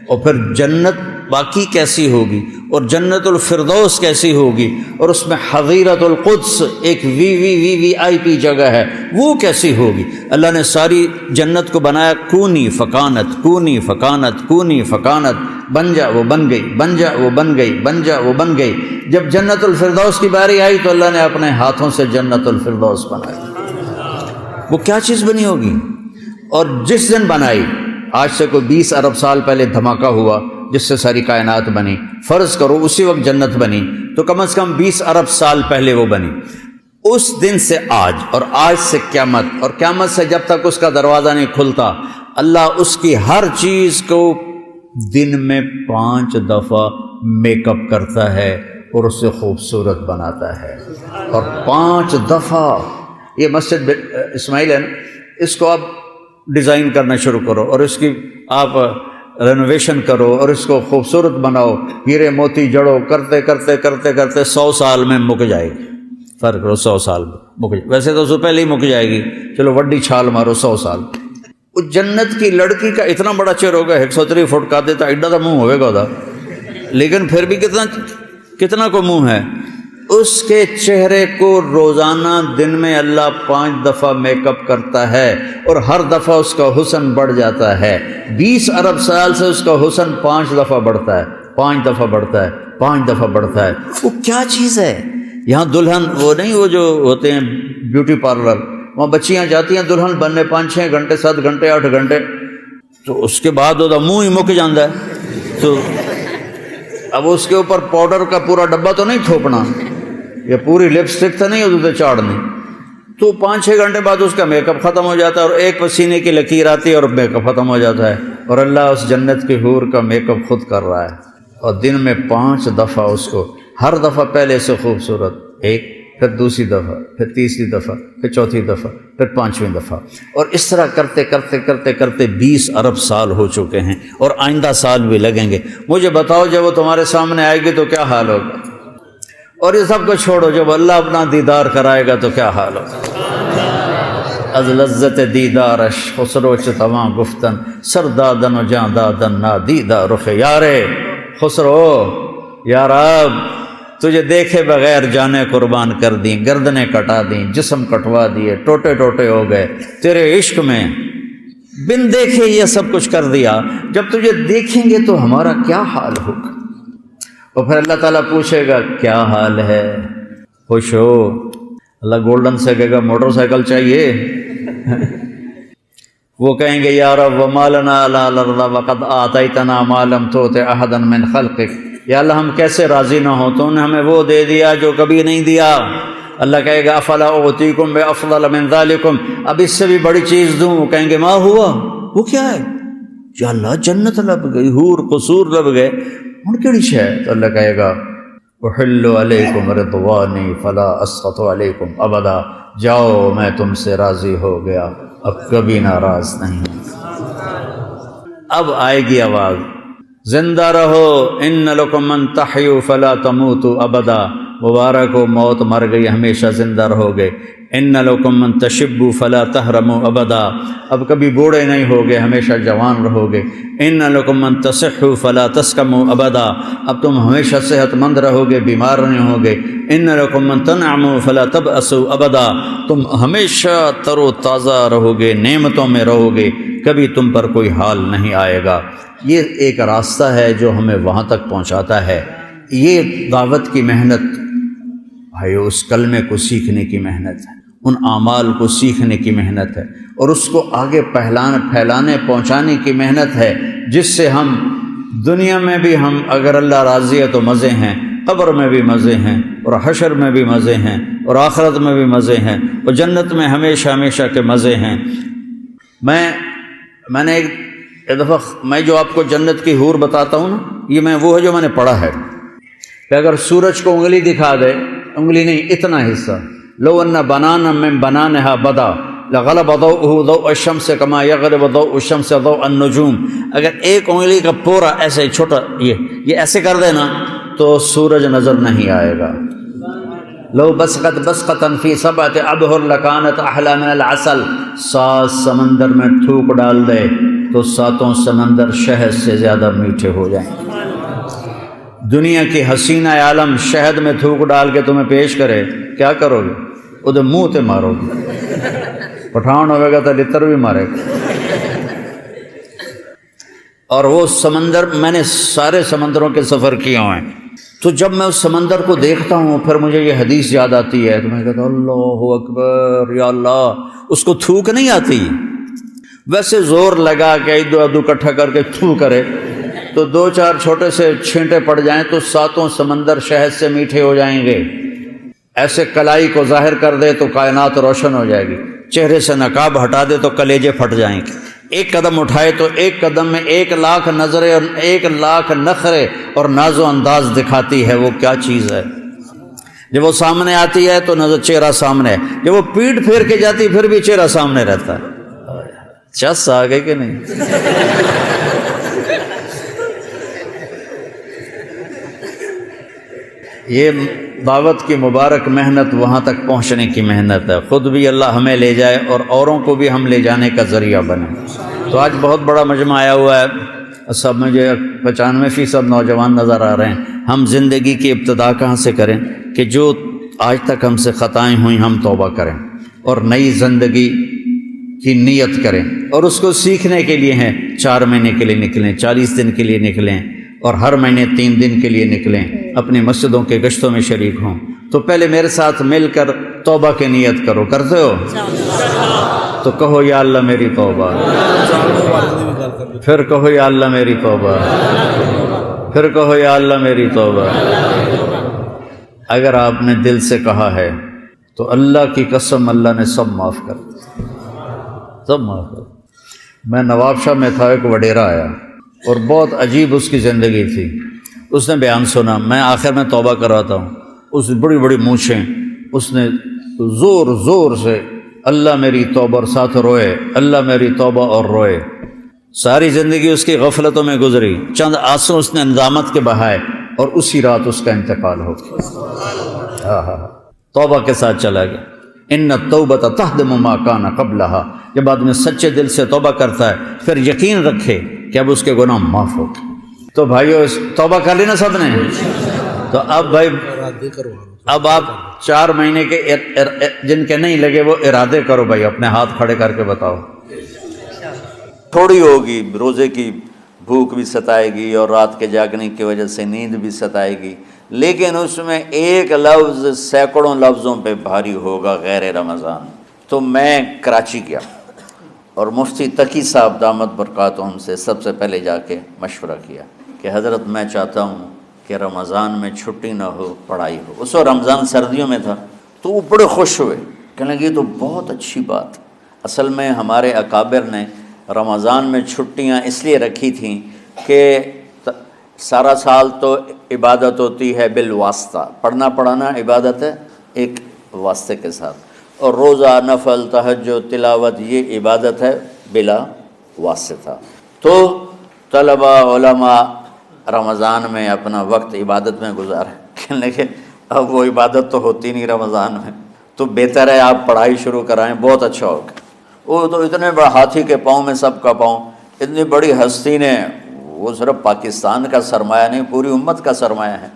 اور پھر جنت باقی کیسی ہوگی، اور جنت الفردوس کیسی ہوگی، اور اس میں حظیرۃ القدس ایک وی آئی پی جگہ ہے، وہ کیسی ہوگی۔ اللہ نے ساری جنت کو بنایا کونی فکانت کونی فکانت کونی فکانت، بن جا وہ بن گئی، بن جا وہ بن گئی، بن جا وہ بن گئی۔ جب جنت الفردوس کی باری آئی تو اللہ نے اپنے ہاتھوں سے جنت الفردوس بنائی، وہ کیا چیز بنی ہوگی۔ اور جس دن بنائی، آج سے کوئی 20 ارب سال پہلے دھماکہ ہوا جس سے ساری کائنات بنی، فرض کرو اسی وقت جنت بنی، تو کم از کم 20 ارب سال پہلے وہ بنی۔ اس دن سے آج، اور آج سے قیامت، اور قیامت سے جب تک اس کا دروازہ نہیں کھلتا، اللہ اس کی ہر چیز کو دن میں 5 دفعہ میک اپ کرتا ہے اور اسے خوبصورت بناتا ہے، اور 5 دفعہ۔ یہ مسجد اسماعیل ہے نا، اس کو آپ ڈیزائن کرنا شروع کرو، اور اس کی آپ رینوویشن کرو، اور اس کو خوبصورت بناؤ، ہیرے موتی جڑو، کرتے کرتے کرتے کرتے 100 سال میں مک جائے گی۔ فرق کرو، 100 سال میں مک جائے، ویسے تو اس سے پہلے ہی مک جائے گی، چلو وڈی چھال مارو 100 سال۔ اس جنت کی لڑکی کا اتنا بڑا چہرہ ہوگا، 130 فٹ کا دیتا ایڈا تو منہ ہوئے گا، لیکن پھر بھی کتنا کو منہ ہے۔ اس کے چہرے کو روزانہ دن میں اللہ 5 دفعہ میک اپ کرتا ہے، اور ہر دفعہ اس کا حسن بڑھ جاتا ہے۔ 20 ارب سال سے اس کا حسن 5 دفعہ بڑھتا ہے، 5 دفعہ بڑھتا ہے، 5 دفعہ بڑھتا ہے۔ وہ کیا چیز ہے؟ یہاں دلہن وہ نہیں، وہ جو ہوتے ہیں بیوٹی پارلر، وہاں بچیاں جاتی ہیں دلہن بننے 5-6 گھنٹے 7 گھنٹے 8 گھنٹے، تو اس کے بعد وہ منہ ہی مک جاندہ ہے، تو اب اس کے اوپر پاؤڈر کا پورا ڈبہ تو نہیں تھوپنا، یہ پوری لپسٹک تو نہیں ہوتی چاڑنی، تو 5-6 گھنٹے بعد اس کا میک اپ ختم ہو جاتا ہے اور ایک پسینے کی لکیر آتی ہے اور میک اپ ختم ہو جاتا ہے، اور اللہ اس جنت کی حور کا میک اپ خود کر رہا ہے، اور دن میں 5 دفعہ اس کو، ہر دفعہ پہلے سے خوبصورت، ایک، پھر دوسری دفعہ، پھر تیسری دفعہ، پھر چوتھی دفعہ، پھر 5ویں دفعہ، اور اس طرح کرتے کرتے کرتے کرتے 20 ارب سال ہو چکے ہیں، اور آئندہ سال بھی لگیں گے۔ مجھے بتاؤ جب وہ تمہارے سامنے آئے گی تو کیا حال ہوگا؟ اور یہ سب کو چھوڑو، جب اللہ اپنا دیدار کرائے گا تو کیا حال ہوگا؟ از لذت دیدارش خسرو چتواں گفتن سر دادن و جاں دادن نادیدہ رخ یارے خسرو، یا رب تجھے دیکھے بغیر جانیں قربان کر دیں، گردنیں کٹا دیں، جسم کٹوا دیے، ٹوٹے ٹوٹے ہو گئے تیرے عشق میں، بن دیکھے یہ سب کچھ کر دیا، جب تجھے دیکھیں گے تو ہمارا کیا حال ہوگا؟ اور پھر اللہ تعالیٰ پوچھے گا کیا حال ہے؟ خوش ہو؟ اللہ گولڈن سے کہے گا موٹر سائیکل چاہیے؟ وہ کہیں گے یا رب وما لنا الا الارض وقد آتیتنا ما لم تؤت احدا من خلقک، یا اللہ ہم کیسے راضی نہ ہوں، تو نے ہمیں وہ دے دیا جو کبھی نہیں دیا۔ اللہ کہے گا افلا اعطیکم بافضل من ذلکم، اب اس سے بھی بڑی چیز دوں؟ وہ کہیں گے ما ہوا، وہ کیا ہے؟ یا اللہ جنت لب گئی، حور قصور لب گئے، ان کیڑی شے؟ تو اللہ کہے گا احل علیکم رضوانی فلا اسخط علیکم ابدا، جاؤ میں تم سے راضی ہو گیا، اب کبھی ناراض نہیں۔ اب آئے گی آواز زندہ رہو، ان لکم من تحیوا فلا تموتوا ابدا، مبارک ہو موت مر گئی ہمیشہ زندہ رہو گے، ان لکم من تشبوا فلا تحرموا ابدا، اب کبھی بوڑھے نہیں ہوگے ہمیشہ جوان رہو گے، ان لکم من تصحوا فلا تسقموا ابدا، اب تم ہمیشہ صحت مند رہو گے بیمار نہیں ہوگے، ان لکم من تنعموا فلا تبأسوا ابدا، تم ہمیشہ تر و تازہ رہو گے، نعمتوں میں رہو گے، کبھی تم پر کوئی حال نہیں آئے گا۔ یہ ایک راستہ ہے جو ہمیں وہاں تک پہنچاتا ہے۔ یہ دعوت کی محنت بھائی، اس کلمے کو سیکھنے کی محنت ہے، ان اعمال کو سیکھنے کی محنت ہے، اور اس کو آگے پھیلانے پہنچانے کی محنت ہے، جس سے ہم دنیا میں بھی ہم اگر اللہ راضی ہے تو مزے ہیں، قبر میں بھی مزے ہیں، اور حشر میں بھی مزے ہیں، اور آخرت میں بھی مزے ہیں، اور جنت میں ہمیشہ ہمیشہ کے مزے ہیں۔ میں نے ایک دفعہ میں جو آپ کو جنت کی حور بتاتا ہوں نا، یہ وہ ہے جو میں نے پڑھا ہے کہ اگر سورج کو انگلی دکھا دے، انگلی نہیں اتنا حصہ، لو ان بنانا من بنانہا بدا لغلب ضوءہ ضوء الشمس کما یغلب ضوء الشمس ضوء النجوم، اگر ایک انگلی کا پورا ایسے چھوٹا یہ ایسے کر دے نا تو سورج نظر نہیں آئے گا۔ لو بسقت بسقتا فی سبعۃ ابحر لکانت احلی من العسل، 7 سمندر میں تھوک ڈال دے تو 7 سمندر شہد سے زیادہ میٹھے ہو جائیں۔ دنیا کی حسینہ عالم شہد میں تھوک ڈال کے تمہیں پیش کرے، کیا کرو گے؟ ادھر منہ تے مارو گے، پٹھان ہوئے گا تو لتر بھی مارے گا۔ اور وہ سمندر، میں نے سارے سمندروں کے سفر کیا ہیں، تو جب میں اس سمندر کو دیکھتا ہوں پھر مجھے یہ حدیث یاد آتی ہے، تو میں کہتا ہوں اللہ اکبر، یا اللہ، اس کو تھوک نہیں آتی، ویسے زور لگا کے ادو ادو اکٹھا کر کے تھو کرے تو 2-4 چھوٹے سے چھینٹے پڑ جائیں تو 7 سمندر شہد سے میٹھے ہو جائیں گے۔ ایسے کلائی کو ظاہر کر دے تو کائنات روشن ہو جائے گی، چہرے سے نقاب ہٹا دے تو کلیجے پھٹ جائیں گے، ایک قدم اٹھائے تو ایک قدم میں 1,00,000 نظریں اور 1,00,000 نخرے اور ناز و انداز دکھاتی ہے۔ وہ کیا چیز ہے؟ جب وہ سامنے آتی ہے تو نظر چہرہ سامنے ہے، جب وہ پیٹھ پھیر کے جاتی پھر بھی چہرہ سامنے رہتا ہے۔ چس آ گئے کہ نہیں؟ یہ دعوت کی مبارک محنت وہاں تک پہنچنے کی محنت ہے، خود بھی اللہ ہمیں لے جائے اور اوروں کو بھی ہم لے جانے کا ذریعہ بنے۔ تو آج بہت بڑا مجمع آیا ہوا ہے، سب مجھے 95% نوجوان نظر آ رہے ہیں۔ ہم زندگی کی ابتدا کہاں سے کریں کہ جو آج تک ہم سے خطائیں ہوئیں ہم توبہ کریں اور نئی زندگی کی نیت کریں، اور اس کو سیکھنے کے لیے ہیں 4 مہینے کے لیے نکلیں، 40 دن کے لیے نکلیں، اور ہر مہینے 3 دن کے لیے نکلیں، اپنی مسجدوں کے گشتوں میں شریک ہوں۔ تو پہلے میرے ساتھ مل کر توبہ کی نیت کرو، کرتے ہو تو کہو یا اللہ میری توبہ، پھر کہو یا اللہ میری توبہ، پھر کہو یا اللہ میری توبہ۔ اگر آپ نے دل سے کہا ہے تو اللہ کی قسم اللہ نے سب معاف کر دیا، سب معاف کر دیا۔ میں نواب شاہ میں تھا، ایک وڈیرا آیا اور بہت عجیب اس کی زندگی تھی۔ اس نے بیان سنا، میں آخر میں توبہ کراتا ہوں، اس نے بڑی بڑی مونچھیں، اس نے زور زور سے اللہ میری توبہ، اور ساتھ روئے اللہ میری توبہ اور روئے۔ ساری زندگی اس کی غفلتوں میں گزری، چند آنسو اس نے ندامت کے بہائے اور اسی رات اس کا انتقال ہو گیا۔ توبہ کے ساتھ چلا گیا۔ ان التوبۃ تہدم ما کان قبلها، جب آدمی سچے دل سے توبہ کرتا ہے پھر یقین رکھے کہ اب اس کے گناہ معاف ہو گئے۔ تو بھائیو توبہ کر لی نا سب نے؟ تو اب بھائی اب آپ 4 مہینے کے جن کے نہیں لگے وہ ارادے کرو بھائی، اپنے ہاتھ کھڑے کر کے بتاؤ۔ تھوڑی ہوگی، روزے کی بھوک بھی ستائے گی اور رات کے جاگنے کی وجہ سے نیند بھی ستائے گی، لیکن اس میں ایک لفظ سینکڑوں لفظوں پہ بھاری ہوگا، غیر رمضان۔ تو میں کراچی گیا اور مفتی تقی صاحب دامت برکاتہم سے سب سے پہلے جا کے مشورہ کیا کہ حضرت میں چاہتا ہوں کہ رمضان میں چھٹی نہ ہو، پڑھائی ہو۔ اس وقت رمضان سردیوں میں تھا، تو وہ بڑے خوش ہوئے، کہنے لگے یہ تو بہت اچھی بات۔ اصل میں ہمارے اکابر نے رمضان میں چھٹیاں اس لیے رکھی تھیں کہ سارا سال تو عبادت ہوتی ہے بالواسطہ، پڑھنا پڑھانا عبادت ہے ایک واسطے کے ساتھ، اور روزہ، نفل، تہجد، تلاوت یہ عبادت ہے بلا واسطہ۔ تو طلبہ علماء رمضان میں اپنا وقت عبادت میں گزارے، کہنے لگے اب وہ عبادت تو ہوتی نہیں رمضان میں، تو بہتر ہے آپ پڑھائی شروع کرائیں، بہت اچھا ہوگا۔ وہ تو اتنے بڑے ہاتھی کے پاؤں میں سب کا پاؤں، اتنی بڑی ہستی نے، وہ صرف پاکستان کا سرمایہ نہیں پوری امت کا سرمایہ ہے،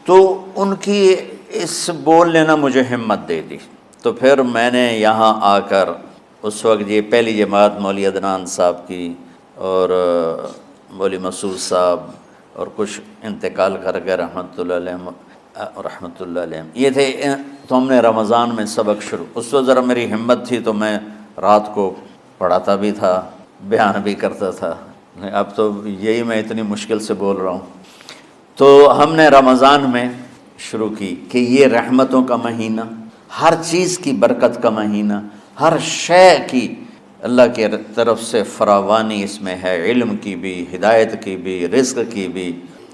تو ان کی اس بول نے نا مجھے ہمت دے دی۔ تو پھر میں نے یہاں آ کر اس وقت یہ پہلی جماعت مولوی عدنان صاحب کی اور مولوی مسعود صاحب اور کچھ انتقال کر گئے رحمۃ اللہ علیہ، یہ تھے، تو ہم نے رمضان میں سبق شروع۔ اس وقت ذرا میری ہمت تھی تو میں رات کو پڑھاتا بھی تھا، بیان بھی کرتا تھا، اب تو یہی میں اتنی مشکل سے بول رہا ہوں۔ تو ہم نے رمضان میں شروع کی کہ یہ رحمتوں کا مہینہ، ہر چیز کی برکت کا مہینہ، ہر شے کی اللہ کے طرف سے فراوانی اس میں ہے، علم کی بھی، ہدایت کی بھی، رزق کی بھی۔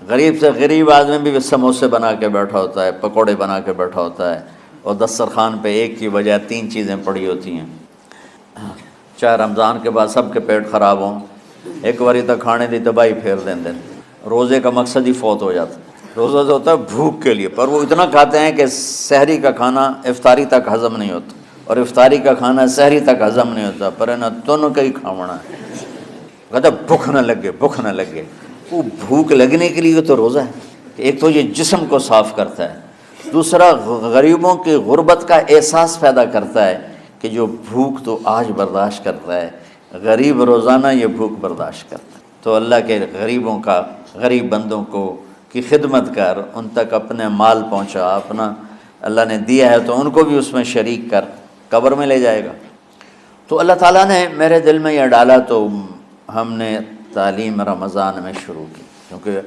غریب سے غریب آدمی بھی سموسے بنا کے بیٹھا ہوتا ہے، پکوڑے بنا کے بیٹھا ہوتا ہے، اور دسترخوان پہ ایک کی بجائے 3 چیزیں پڑی ہوتی ہیں۔ چاہے رمضان کے بعد سب کے پیٹ خراب ہوں، ایک باری تو کھانے دی تباہی پھیر دیں۔ روزے کا مقصد ہی فوت ہو جاتا ہے۔ روزہ تو ہوتا ہے بھوک کے لیے، پر وہ اتنا کھاتے ہیں کہ سحری کا کھانا افطاری تک ہضم نہیں ہوتا، اور افطاری کا کھانا سحری تک ہضم نہیں ہوتا، پر نہ تن کا ہی کھاونا ہے، کہتا بھوک نہ لگے، بھوک نہ لگے۔ وہ بھوک لگنے کے لیے تو روزہ ہے، ایک تو یہ جسم کو صاف کرتا ہے، دوسرا غریبوں کی غربت کا احساس پیدا کرتا ہے کہ جو بھوک تو آج برداشت کرتا ہے، غریب روزانہ یہ بھوک برداشت کرتا ہے۔ تو اللہ کے غریبوں کا، غریب بندوں کو کی خدمت کر، ان تک اپنے مال پہنچا، اپنا اللہ نے دیا ہے تو ان کو بھی اس میں شریک کر، قبر میں لے جائے گا۔ تو اللہ تعالیٰ نے میرے دل میں یہ ڈالا، تو ہم نے تعلیم رمضان میں شروع کی، کیونکہ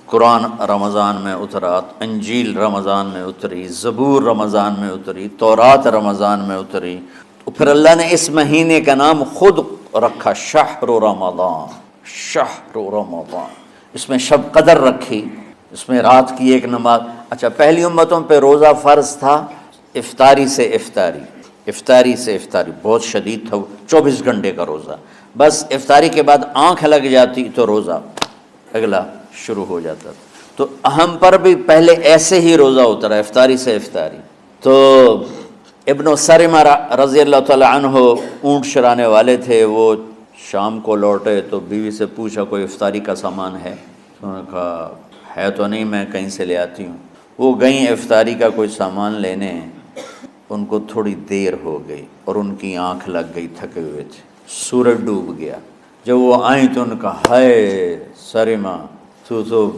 قرآن رمضان میں اترا، انجیل رمضان میں اتری، زبور رمضان میں اتری، تورات رمضان میں اتری۔ تو پھر اللہ نے اس مہینے کا نام خود رکھا شہر رمضان، شہر رمضان۔ اس میں شب قدر رکھی، اس میں رات کی ایک نماز۔ اچھا، پہلی امتوں پہ روزہ فرض تھا افطاری سے افطاری، افطاری سے افطاری، بہت شدید تھا، 24 گھنٹے کا روزہ۔ بس افطاری کے بعد آنکھ لگ جاتی تو روزہ اگلا شروع ہو جاتا تھا۔ تو ہم پر بھی پہلے ایسے ہی روزہ اترا، افطاری سے افطاری۔ تو ابن سرمہ رضی اللہ تعالیٰ عنہ اونٹ چرانے والے تھے، وہ شام کو لوٹے تو بیوی سے پوچھا کوئی افطاری کا سامان ہے؟ انہوں نے کہا ہے تو نہیں، میں کہیں سے لے آتی ہوں۔ وہ گئیں افطاری کا کوئی سامان لینے، ان کو تھوڑی دیر ہو گئی اور ان کی آنکھ لگ گئی، تھکے ہوئے تھے، سورج ڈوب گیا۔ جب وہ آئیں تو ان کا ہائے سرمہ تو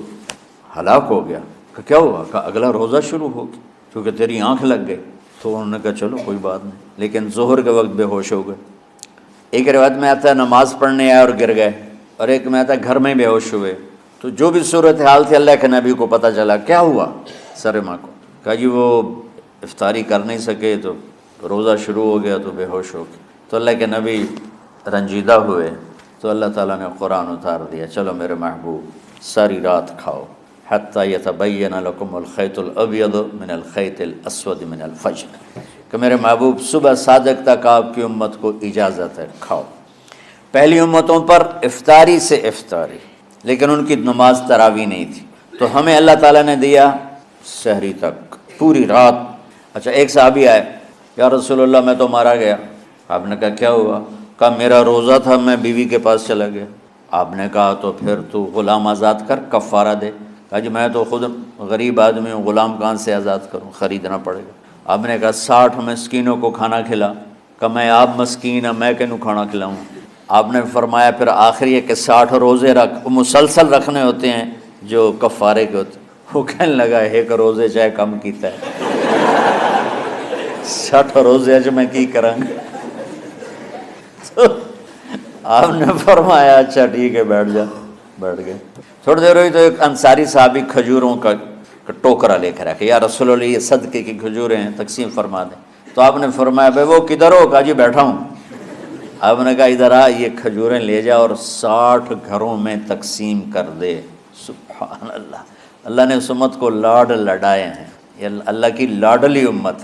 ہلاک ہو گیا۔ کہ کیا ہوا؟ کہا اگلا روزہ شروع ہو گیا کیونکہ تیری آنکھ لگ گئی۔ تو انہوں نے کہا چلو کوئی بات نہیں، لیکن ظہر کے وقت بے ہوش ہو گئے۔ ایک روایت میں آتا ہے نماز پڑھنے آئے اور گر گئے، اور ایک میں آتا ہے گھر میں بے ہوش ہوئے۔ تو جو بھی صورتحال تھی اللہ کے نبی کو پتہ چلا۔ کیا ہوا سرمہ کو؟ کہا جی وہ افطاری کر نہیں سکے تو روزہ شروع ہو گیا تو بے ہوش ہو گئے، تو اللہ کے نبی رنجیدہ ہوئے تو اللہ تعالیٰ نے قرآن اتار دیا، چلو میرے محبوب ساری رات کھاؤ حتیٰ یتبین لکم الخیط الابیض من الخیط الاسود من الفجر، کہ میرے محبوب صبح صادق تک آپ کی امت کو اجازت ہے کھاؤ۔ پہلی امتوں پر افطاری سے افطاری، لیکن ان کی نماز تراویح نہیں تھی، تو ہمیں اللہ تعالیٰ نے دیا سحری تک پوری رات۔ اچھا ایک صحابی آئے، یا رسول اللہ میں تو مارا گیا۔ آپ نے کہا کیا ہوا؟ کہا میرا روزہ تھا، میں بیوی کے پاس چلا گیا۔ آپ نے کہا تو پھر تو غلام آزاد کر، کفارہ دے۔ کہا جی میں تو خود غریب آدمی ہوں، غلام کہاں سے آزاد کروں، خریدنا پڑے گا۔ آپ نے کہا 60 مسکینوں کو کھانا کھلا۔ کہ میں آپ مسکین ہوں، میں کینوں کھانا کھلاؤں؟ آپ نے فرمایا پھر آخری ہے کہ 60 روزے رکھ، وہ مسلسل رکھنے ہوتے ہیں جو کفارے کے ہوتے ہیں۔ وہ کہنے لگا ایک روزے چاہے کم کیتا ہے 60 روزے اج میں کی کروں گا؟ تو آپ نے فرمایا اچھا ٹھیک ہے بیٹھ جا، بیٹھ گئے۔ تھوڑی دیر ہوئی تو ایک انصاری صحابی کھجوروں کا ٹوکرا لے کر رکھے، یا رسول اللہ یہ صدقے کی کھجوریں ہیں تقسیم فرما دیں۔ تو آپ نے فرمایا بھائی وہ کدھر ہو؟ کہا جی بیٹھا ہوں۔ آپ نے کہا ادھر آ، یہ کھجوریں لے جا اور 60 گھروں میں تقسیم کر دے۔ سبحان اللہ، اللہ نے اس امت کو لاڈ لڈائے ہیں، یہ اللہ کی لاڈلی امت۔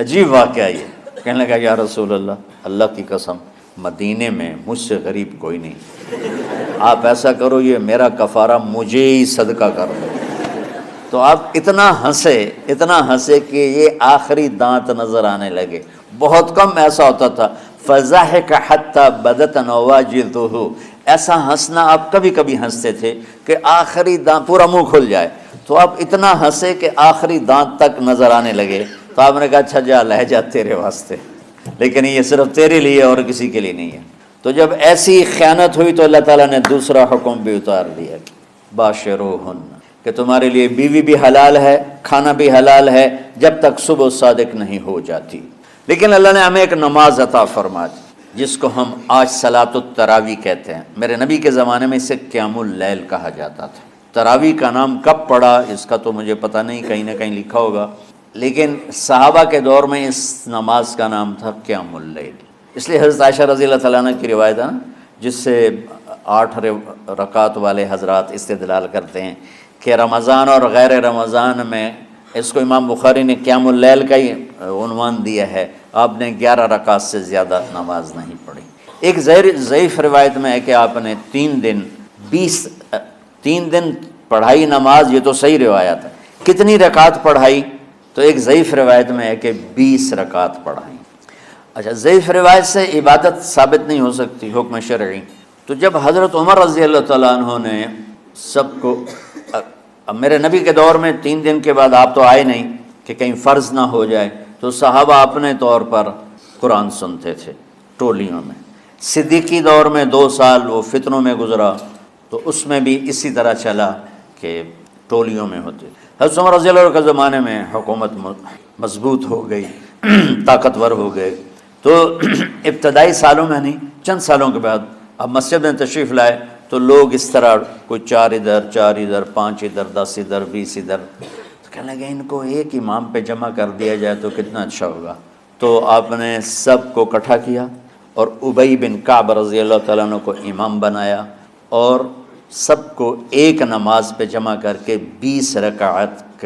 عجیب واقعہ یہ، کہنے لگا یا رسول اللہ، اللہ کی قسم مدینے میں مجھ سے غریب کوئی نہیں، آپ ایسا کرو یہ میرا کفارہ مجھے ہی صدقہ کر دو۔ تو آپ اتنا ہنسے کہ یہ آخری دانت نظر آنے لگے۔ بہت کم ایسا ہوتا تھا، فضحک حتی بدت نواجذہ، ایسا ہنسنا آپ کبھی کبھی ہنستے تھے کہ آخری دانت پورا منہ کھل جائے، تو آپ اتنا ہنسے کہ آخری دانت تک نظر آنے لگے۔ تو آپ نے کہا اچھا جا لہ جا تیرے واسطے، لیکن یہ صرف تیرے لیے اور کسی کے لیے نہیں ہے۔ تو جب ایسی خیانت ہوئی تو اللہ تعالیٰ نے دوسرا حکم بھی اتار دیا، باشروہن، کہ تمہارے لیے بیوی بھی حلال ہے، کھانا بھی حلال ہے جب تک صبح صادق نہیں ہو جاتی۔ لیکن اللہ نے ہمیں ایک نماز عطا فرما دی جس کو ہم آج صلاۃ التراویح کہتے ہیں۔ میرے نبی کے زمانے میں اسے قیام اللیل کہا جاتا تھا۔ تراویح کا نام کب پڑا اس کا تو مجھے پتہ نہیں، کہیں نہ کہیں لکھا ہوگا، لیکن صحابہ کے دور میں اس نماز کا نام تھا قیام اللیل۔ اس لیے حضرت عائشہ رضی اللہ تعالیٰ عنہ کی روایت ہے نا، جس سے 8 رکعت والے حضرات استدلال کرتے ہیں کہ رمضان اور غیر رمضان میں، اس کو امام بخاری نے قیام اللیل کا ہی عنوان دیا ہے، آپ نے 11 رکعت سے زیادہ نماز نہیں پڑھی۔ ایک ضعیف روایت میں ہے کہ آپ نے 3 دن پڑھائی نماز، یہ تو صحیح روایت ہے۔ کتنی رکعت پڑھائی؟ تو ایک ضعیف روایت میں ہے کہ 20 رکعت پڑھائی۔ اچھا ضعیف روایت سے عبادت ثابت نہیں ہو سکتی حکم شرعی۔ تو جب حضرت عمر رضی اللہ تعالیٰ عنہ نے سب کو، اب میرے نبی کے دور میں 3 دن کے بعد آپ تو آئے نہیں کہ کہیں فرض نہ ہو جائے، تو صحابہ اپنے طور پر قرآن سنتے تھے ٹولیوں میں۔ صدیقی دور میں 2 سال وہ فتنوں میں گزرا، تو اس میں بھی اسی طرح چلا کہ ٹولیوں میں ہوتے۔ حضرت عمر رضی اللہ عنہ کے زمانے میں حکومت مضبوط ہو گئی، طاقتور ہو گئے، تو ابتدائی سالوں میں نہیں، چند سالوں کے بعد اب مسجد میں تشریف لائے تو لوگ اس طرح کوئی 4 ادھر 4 ادھر 5 ادھر 10 ادھر 20 ادھر، تو کہنے لگے ان کو ایک امام پہ جمع کر دیا جائے تو کتنا اچھا ہوگا۔ تو آپ نے سب کو اکٹھا کیا اور ابی بن کعب رضی اللہ تعالیٰ عنہ کو امام بنایا، اور سب کو ایک نماز پہ جمع کر کے 20 رکعت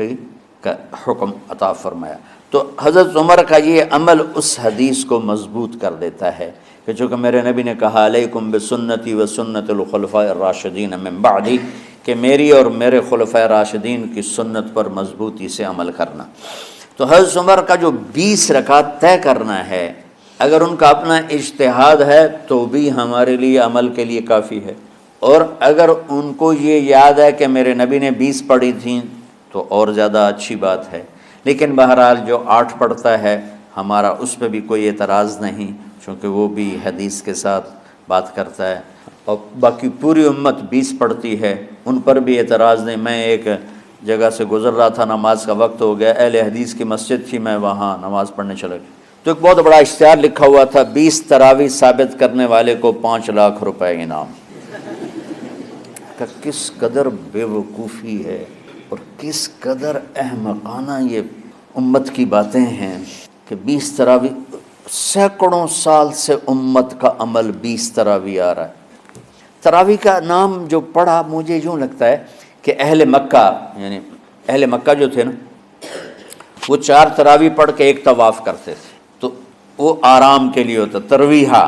کا حکم عطا فرمایا۔ تو حضرت عمر کا یہ عمل اس حدیث کو مضبوط کر دیتا ہے کہ چونکہ میرے نبی نے کہا علیکم بسنتی و سنت الخلفاء الراشدین من بعدی، کہ میری اور میرے خلفاء راشدین کی سنت پر مضبوطی سے عمل کرنا۔ تو حضرت عمر کا جو 20 رکعت طے کرنا ہے، اگر ان کا اپنا اجتہاد ہے تو بھی ہمارے لیے عمل کے لیے کافی ہے، اور اگر ان کو یہ یاد ہے کہ میرے نبی نے 20 پڑھی تھیں تو اور زیادہ اچھی بات ہے۔ لیکن بہرحال جو 8 پڑھتا ہے ہمارا اس پہ بھی کوئی اعتراض نہیں، چونکہ وہ بھی حدیث کے ساتھ بات کرتا ہے، اور باقی پوری امت 20 پڑھتی ہے، ان پر بھی اعتراض نہیں۔ میں ایک جگہ سے گزر رہا تھا، نماز کا وقت ہو گیا، اہل حدیث کی مسجد تھی، میں وہاں نماز پڑھنے چلا گیا، تو ایک بہت بڑا اشتہار لکھا ہوا تھا 20 تراویح ثابت کرنے والے کو 5 لاکھ روپے انعام۔ کہ کس قدر بے وقوفی ہے اور کس قدر احمقانہ یہ امت کی باتیں ہیں کہ 20 تراویح، سینکڑوں سال سے امت کا عمل 20 تراویح آ رہا ہے۔ تراویح کا نام جو پڑھا مجھے یوں لگتا ہے کہ اہل مکہ، یعنی اہل مکہ جو تھے نا، وہ 4 تراویح پڑھ کے ایک طواف کرتے تھے، تو وہ آرام کے لیے ہوتا، ترویحہ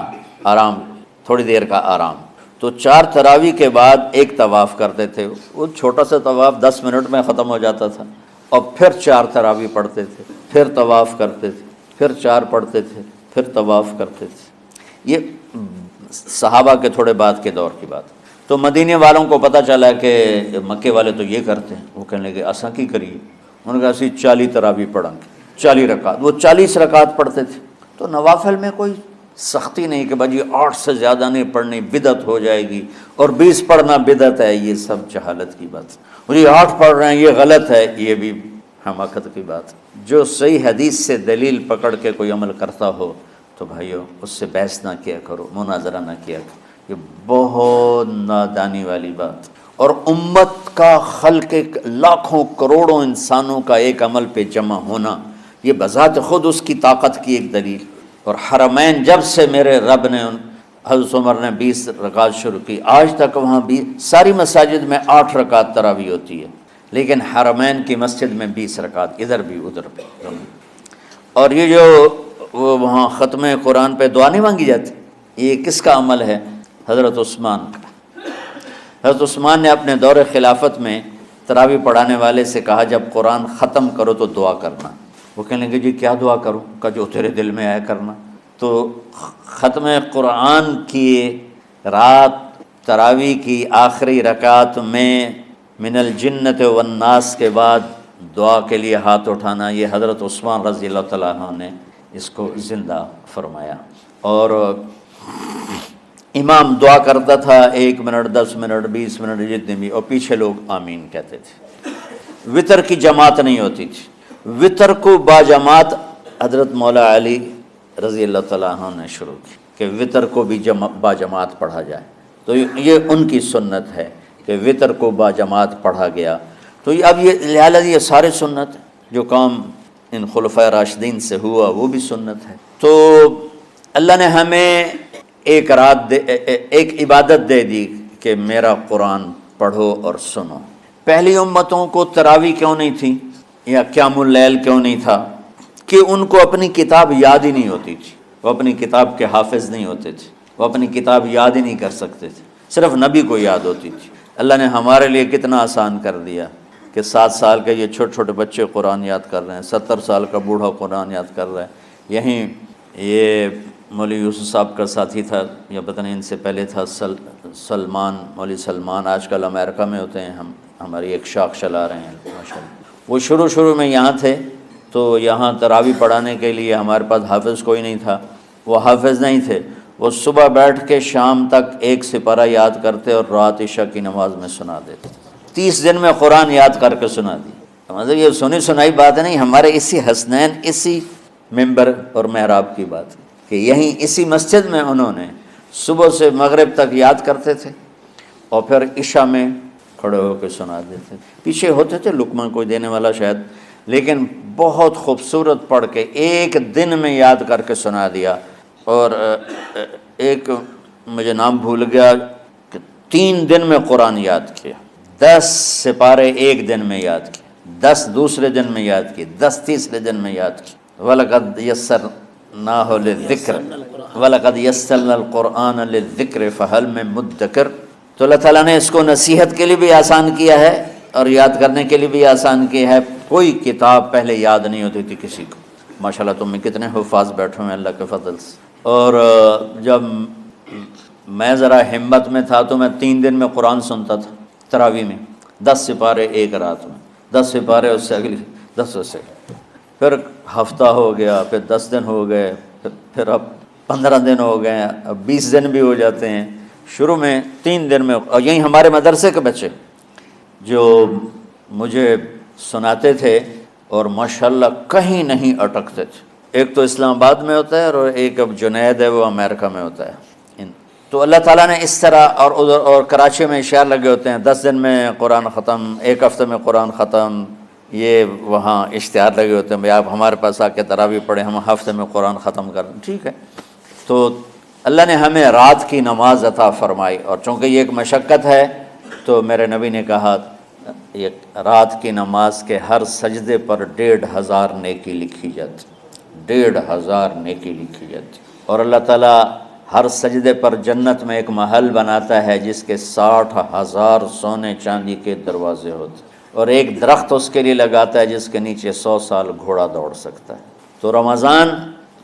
آرام، تھوڑی دیر کا آرام، تو 4 تراویح کے بعد ایک طواف کرتے تھے، وہ چھوٹا سا طواف 10 منٹ میں ختم ہو جاتا تھا، اور پھر 4 تراویح پڑھتے تھے، پھر طواف کرتے تھے، پھر 4 پڑھتے تھے، پھر طواف کرتے تھے۔ یہ صحابہ کے تھوڑے بعد کے دور کی بات۔ تو مدینے والوں کو پتہ چلا کہ مکے والے تو یہ کرتے ہیں، وہ کہنے لگے اساں کی کریے، انہوں نے کہا اسی 40 تراویح پڑھیں گے، 40 رکعت، وہ 40 رکعت پڑھتے تھے۔ تو نوافل میں کوئی سختی نہیں کہ بھائی 8 سے زیادہ نہیں پڑھنی، بدعت ہو جائے گی، اور 20 پڑھنا بدعت ہے، یہ سب جہالت کی بات۔ اور یہ 8 پڑھ رہے ہیں یہ غلط ہے، یہ بھی حماقت کی بات۔ جو صحیح حدیث سے دلیل پکڑ کے کوئی عمل کرتا ہو تو بھائیو اس سے بحث نہ کیا کرو، مناظرہ نہ کیا کرو، یہ بہت نادانی والی بات۔ اور امت کا خلق لاکھوں کروڑوں انسانوں کا ایک عمل پہ جمع ہونا، یہ بذات خود اس کی طاقت کی ایک دلیل۔ اور حرمین جب سے میرے رب نے حضرت عمر نے 20 رکعت شروع کی، آج تک وہاں بھی ساری مساجد میں 8 رکعت تراویح ہوتی ہے، لیکن حرمین کی مسجد میں 20 رکعت، ادھر بھی ادھر بھی۔ اور یہ جو وہ وہاں ختم قرآن پہ دعا نہیں مانگی جاتی، یہ کس کا عمل ہے؟ حضرت عثمان کا۔ حضرت عثمان نے اپنے دور خلافت میں تراویح پڑھانے والے سے کہا جب قرآن ختم کرو تو دعا کرنا۔ وہ کہنے لگے جی کیا دعا کروں؟ کہ جو تیرے دل میں آیا کرنا۔ تو ختم قرآن کی رات تراویح کی آخری رکعت میں من الجنت والناس کے بعد دعا کے لیے ہاتھ اٹھانا، یہ حضرت عثمان رضی اللہ تعالیٰ عنہ نے اس کو زندہ فرمایا۔ اور امام دعا کرتا تھا 1 منٹ 10 منٹ 20 منٹ جتنے بھی، اور پیچھے لوگ آمین کہتے تھے۔ وطر کی جماعت نہیں ہوتی تھی، وطر کو باجماعت حضرت مولا علی رضی اللہ تعالیٰ عنہ نے شروع کی کہ وطر کو بھی باجماعت پڑھا جائے، تو یہ ان کی سنت ہے کہ وطر کو باجماعت پڑھا گیا۔ تو اب یہ لہٰذا یہ سارے سنت جو کام ان خلفۂ راشدین سے ہوا وہ بھی سنت ہے۔ تو اللہ نے ہمیں ایک عبادت دے دی کہ میرا قرآن پڑھو اور سنو۔ پہلی امتوں کو تراویح کیوں نہیں تھی یا قیام اللیل کیوں نہیں تھا؟ کہ ان کو اپنی کتاب یاد ہی نہیں ہوتی تھی، وہ اپنی کتاب کے حافظ نہیں ہوتے تھے، وہ اپنی کتاب یاد ہی نہیں کر سکتے تھے، صرف نبی کو یاد ہوتی تھی۔ اللہ نے ہمارے لیے کتنا آسان کر دیا کہ 7 سال کے یہ چھوٹے چھوٹے بچے قرآن یاد کر رہے ہیں، 70 سال کا بوڑھا قرآن یاد کر رہا ہے۔ یہیں یہ مولوی یوسف صاحب کا ساتھی تھا، یا پتہ نہیں ان سے پہلے تھا، سلمان، مولوی سلمان، آج کل امریکہ میں ہوتے ہیں، ہماری ایک شاخ چلا رہے ہیں ماشاءاللہ۔ وہ شروع میں یہاں تھے، تو یہاں تراویح پڑھانے کے لیے ہمارے پاس حافظ کوئی نہیں تھا، وہ حافظ نہیں تھے، وہ صبح بیٹھ کے شام تک ایک سپارہ یاد کرتے اور رات عشاء کی نماز میں سنا دیتے۔ 30 دن میں قرآن یاد کر کے سنا دی۔ مطلب یہ سنی سنائی بات نہیں، ہمارے اسی حسنین، اسی ممبر اور محراب کی بات کہ یہیں اسی مسجد میں انہوں نے صبح سے مغرب تک یاد کرتے تھے اور پھر عشاء میں کھڑے ہو کے سنا دیتے۔ پیچھے ہوتے تھے لقمہ کوئی دینے والا شاید، لیکن بہت خوبصورت پڑھ کے ایک دن میں یاد کر کے سنا دیا۔ اور ایک مجھے نام بھول گیا کہ 3 دن میں قرآن یاد کیا، 10 سپارے ایک دن میں یاد کیے، 10 دوسرے دن میں یاد کیے، 10 تیسرے دن میں یاد کیے۔ وَلَقَدْ يَسَّرْنَاهُ لِلذِّكْرِ وَلَقَدْ يَسَّرْنَا الْقُرْآنَ لِلذِّكْرِ فَهَلْ مِن مُدَّكِرٍ۔ تو اللہ تعالیٰ نے اس کو نصیحت کے لیے بھی آسان کیا ہے اور یاد کرنے کے لیے بھی آسان کیا ہے۔ کوئی کتاب پہلے یاد نہیں ہوتی تھی کسی کو، ماشاءاللہ تم میں کتنے حفاظ بیٹھے ہیں اللہ کے فضل سے۔ اور جب میں ذرا ہمت میں تھا تو میں 3 دن میں قرآن سنتا تھا تراویح میں، 10 سپارے ایک رات میں، 10 سپارے اس سے اگلی 10 سے، پھر ہفتہ ہو گیا، پھر 10 دن ہو گئے، پھر اب 15 دن ہو گئے، اب 20 دن بھی ہو جاتے ہیں۔ شروع میں 3 دن میں، اور یہیں ہمارے مدرسے کے بچے جو مجھے سناتے تھے اور ماشاءاللہ کہیں نہیں اٹکتے تھے۔ ایک تو اسلام آباد میں ہوتا ہے اور ایک اب جنید ہے وہ امریکہ میں ہوتا ہے۔ تو اللہ تعالیٰ نے اس طرح، اور کراچی میں اشعار لگے ہوتے ہیں 10 دن میں قرآن ختم، 1 ہفتے میں قرآن ختم، یہ وہاں اشتہار لگے ہوتے ہیں، بھائی آپ ہمارے پاس آ کے تراویح پڑھیں، ہم ہفتے میں قرآن ختم کر دیں، ٹھیک ہے۔ تو اللہ نے ہمیں رات کی نماز عطا فرمائی، اور چونکہ یہ ایک مشقت ہے تو میرے نبی نے کہا یہ رات کی نماز کے ہر سجدے پر 1500 نیکی لکھی جاتی، 1500 نیکی لکھی جاتی، اور اللہ تعالیٰ ہر سجدے پر جنت میں ایک محل بناتا ہے جس کے 60,000 سونے چاندی کے دروازے ہوتے، اور ایک درخت اس کے لیے لگاتا ہے جس کے نیچے 100 سال گھوڑا دوڑ سکتا ہے۔ تو رمضان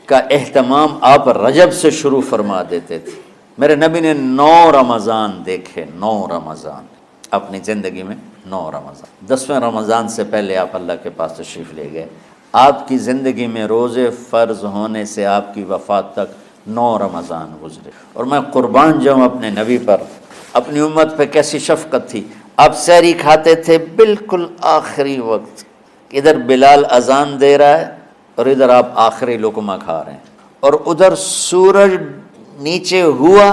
کا اہتمام آپ رجب سے شروع فرما دیتے تھے۔ میرے نبی نے 9 رمضان دیکھے، 9 رمضان اپنی زندگی میں، 9 رمضان۔ 10ویں رمضان سے پہلے آپ اللہ کے پاس تشریف لے گئے۔ آپ کی زندگی میں روزے فرض ہونے سے آپ کی وفات تک 9 رمضان گزرے، اور میں قربان جاؤں اپنے نبی پر، اپنی امت پہ کیسی شفقت تھی۔ آپ سحری کھاتے تھے بالکل آخری وقت، ادھر بلال اذان دے رہا ہے اور ادھر آپ آخری لقمہ کھا رہے ہیں، اور ادھر سورج نیچے ہوا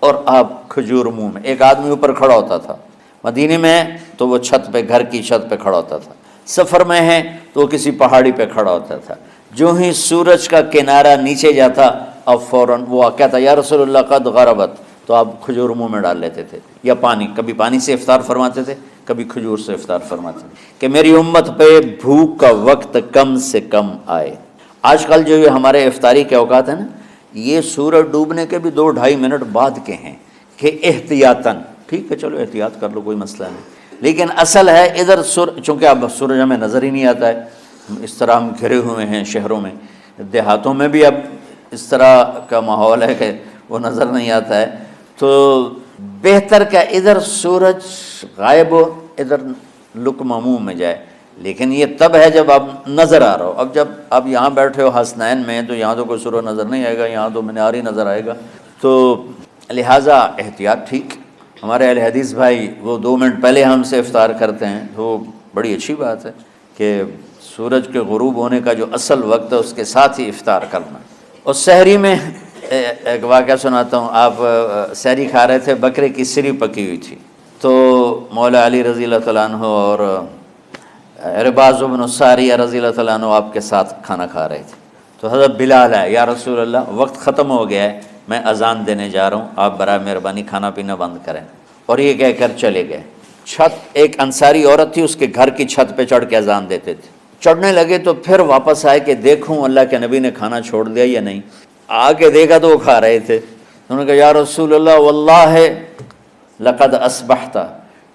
اور آپ کھجور منہ میں۔ ایک آدمی اوپر کھڑا ہوتا تھا مدینے میں تو وہ چھت پہ، گھر کی چھت پہ کھڑا ہوتا تھا، سفر میں ہے تو وہ کسی پہاڑی پہ کھڑا ہوتا تھا، جو ہی سورج کا کنارہ نیچے جاتا اب فوراً وہ کہتا یا رسول اللہ قد غربت، تو آپ کھجور منہ میں ڈال لیتے تھے، یا پانی، کبھی پانی سے افطار فرماتے تھے، کبھی کھجور سے افطار فرماتے تھے، کہ میری امت پہ بھوک کا وقت کم سے کم آئے۔ آج کل جو یہ ہمارے افطاری کے اوقات ہیں نا، یہ سورج ڈوبنے کے بھی 2-2.5 منٹ بعد کے ہیں، کہ احتیاطاً، ٹھیک ہے چلو احتیاط کر لو کوئی مسئلہ نہیں، لیکن اصل ہے ادھر چونکہ اب سورج ہمیں نظر ہی نہیں آتا ہے، اس طرح ہم گھرے ہوئے ہیں شہروں میں، دیہاتوں میں بھی اب اس طرح کا ماحول ہے کہ وہ نظر نہیں آتا ہے، تو بہتر کہ ادھر سورج غائب ہو، ادھر لقمہ منہ میں جائے، لیکن یہ تب ہے جب آپ نظر آ رہا ہو۔ اب جب آپ یہاں بیٹھے ہو حسنین میں تو یہاں تو کوئی سورج نظر نہیں آئے گا، یہاں تو منار ہی نظر آئے گا، تو لہٰذا احتیاط ٹھیک۔ ہمارے اہل حدیث بھائی وہ 2 منٹ پہلے ہم سے افطار کرتے ہیں، تو بڑی اچھی بات ہے کہ سورج کے غروب ہونے کا جو اصل وقت ہے اس کے ساتھ ہی افطار کرنا۔ اور سحری میں ایک واقعہ سناتا ہوں، آپ سحری کھا رہے تھے، بکرے کی سری پکی ہوئی تھی، تو مولا علی رضی اللہ تعالیٰ عنہ اور عرباض بن ساریہ رضی اللہ تعالیٰ عنہ آپ کے ساتھ کھانا کھا رہے تھے، تو حضرت بلال ہے، یا رسول اللہ وقت ختم ہو گیا ہے، میں اذان دینے جا رہا ہوں، آپ برائے مہربانی کھانا پینا بند کریں، اور یہ کہہ کر چلے گئے۔ چھت، ایک انصاری عورت تھی، اس کے گھر کی چھت پہ چڑھ کے اذان دیتے تھے، چڑھنے لگے تو پھر واپس آئے کہ دیکھوں اللہ کے نبی نے کھانا چھوڑ دیا یا نہیں، آ کے دیکھا تو وہ کھا رہے تھے، انہوں نے کہا یا رسول اللہ واللہ لقد اصبحت،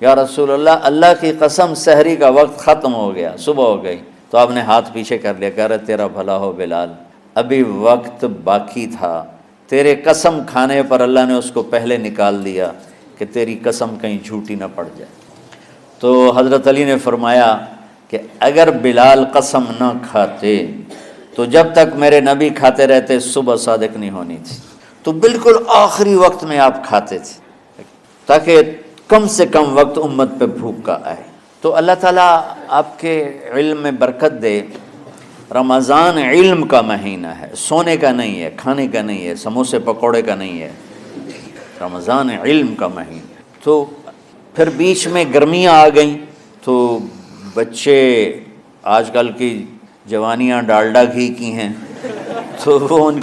یا رسول اللہ اللہ کی قسم سحری کا وقت ختم ہو گیا، صبح ہو گئی۔ تو آپ نے ہاتھ پیچھے کر لیا، کہہ رہے تیرا بھلا ہو بلال، ابھی وقت باقی تھا، تیرے قسم کھانے پر اللہ نے اس کو پہلے نکال دیا کہ تیری قسم کہیں جھوٹی نہ پڑ جائے۔ تو حضرت علی نے فرمایا کہ اگر بلال قسم نہ کھاتے تو جب تک میرے نبی کھاتے رہتے صبح صادق نہیں ہونی تھی، تو بالکل آخری وقت میں آپ کھاتے تھے تاکہ کم سے کم وقت امت پہ بھوک کا آئے۔ تو اللہ تعالیٰ آپ کے علم میں برکت دے۔ رمضان علم کا مہینہ ہے، سونے کا نہیں ہے، کھانے کا نہیں ہے، سموسے پکوڑے کا نہیں ہے، رمضان علم کا مہینہ ہے۔ تو پھر بیچ میں گرمیاں آ گئیں تو بچے، آج کل کی جوانیاں ڈالڈا گھی کی ہیں، تو وہ ان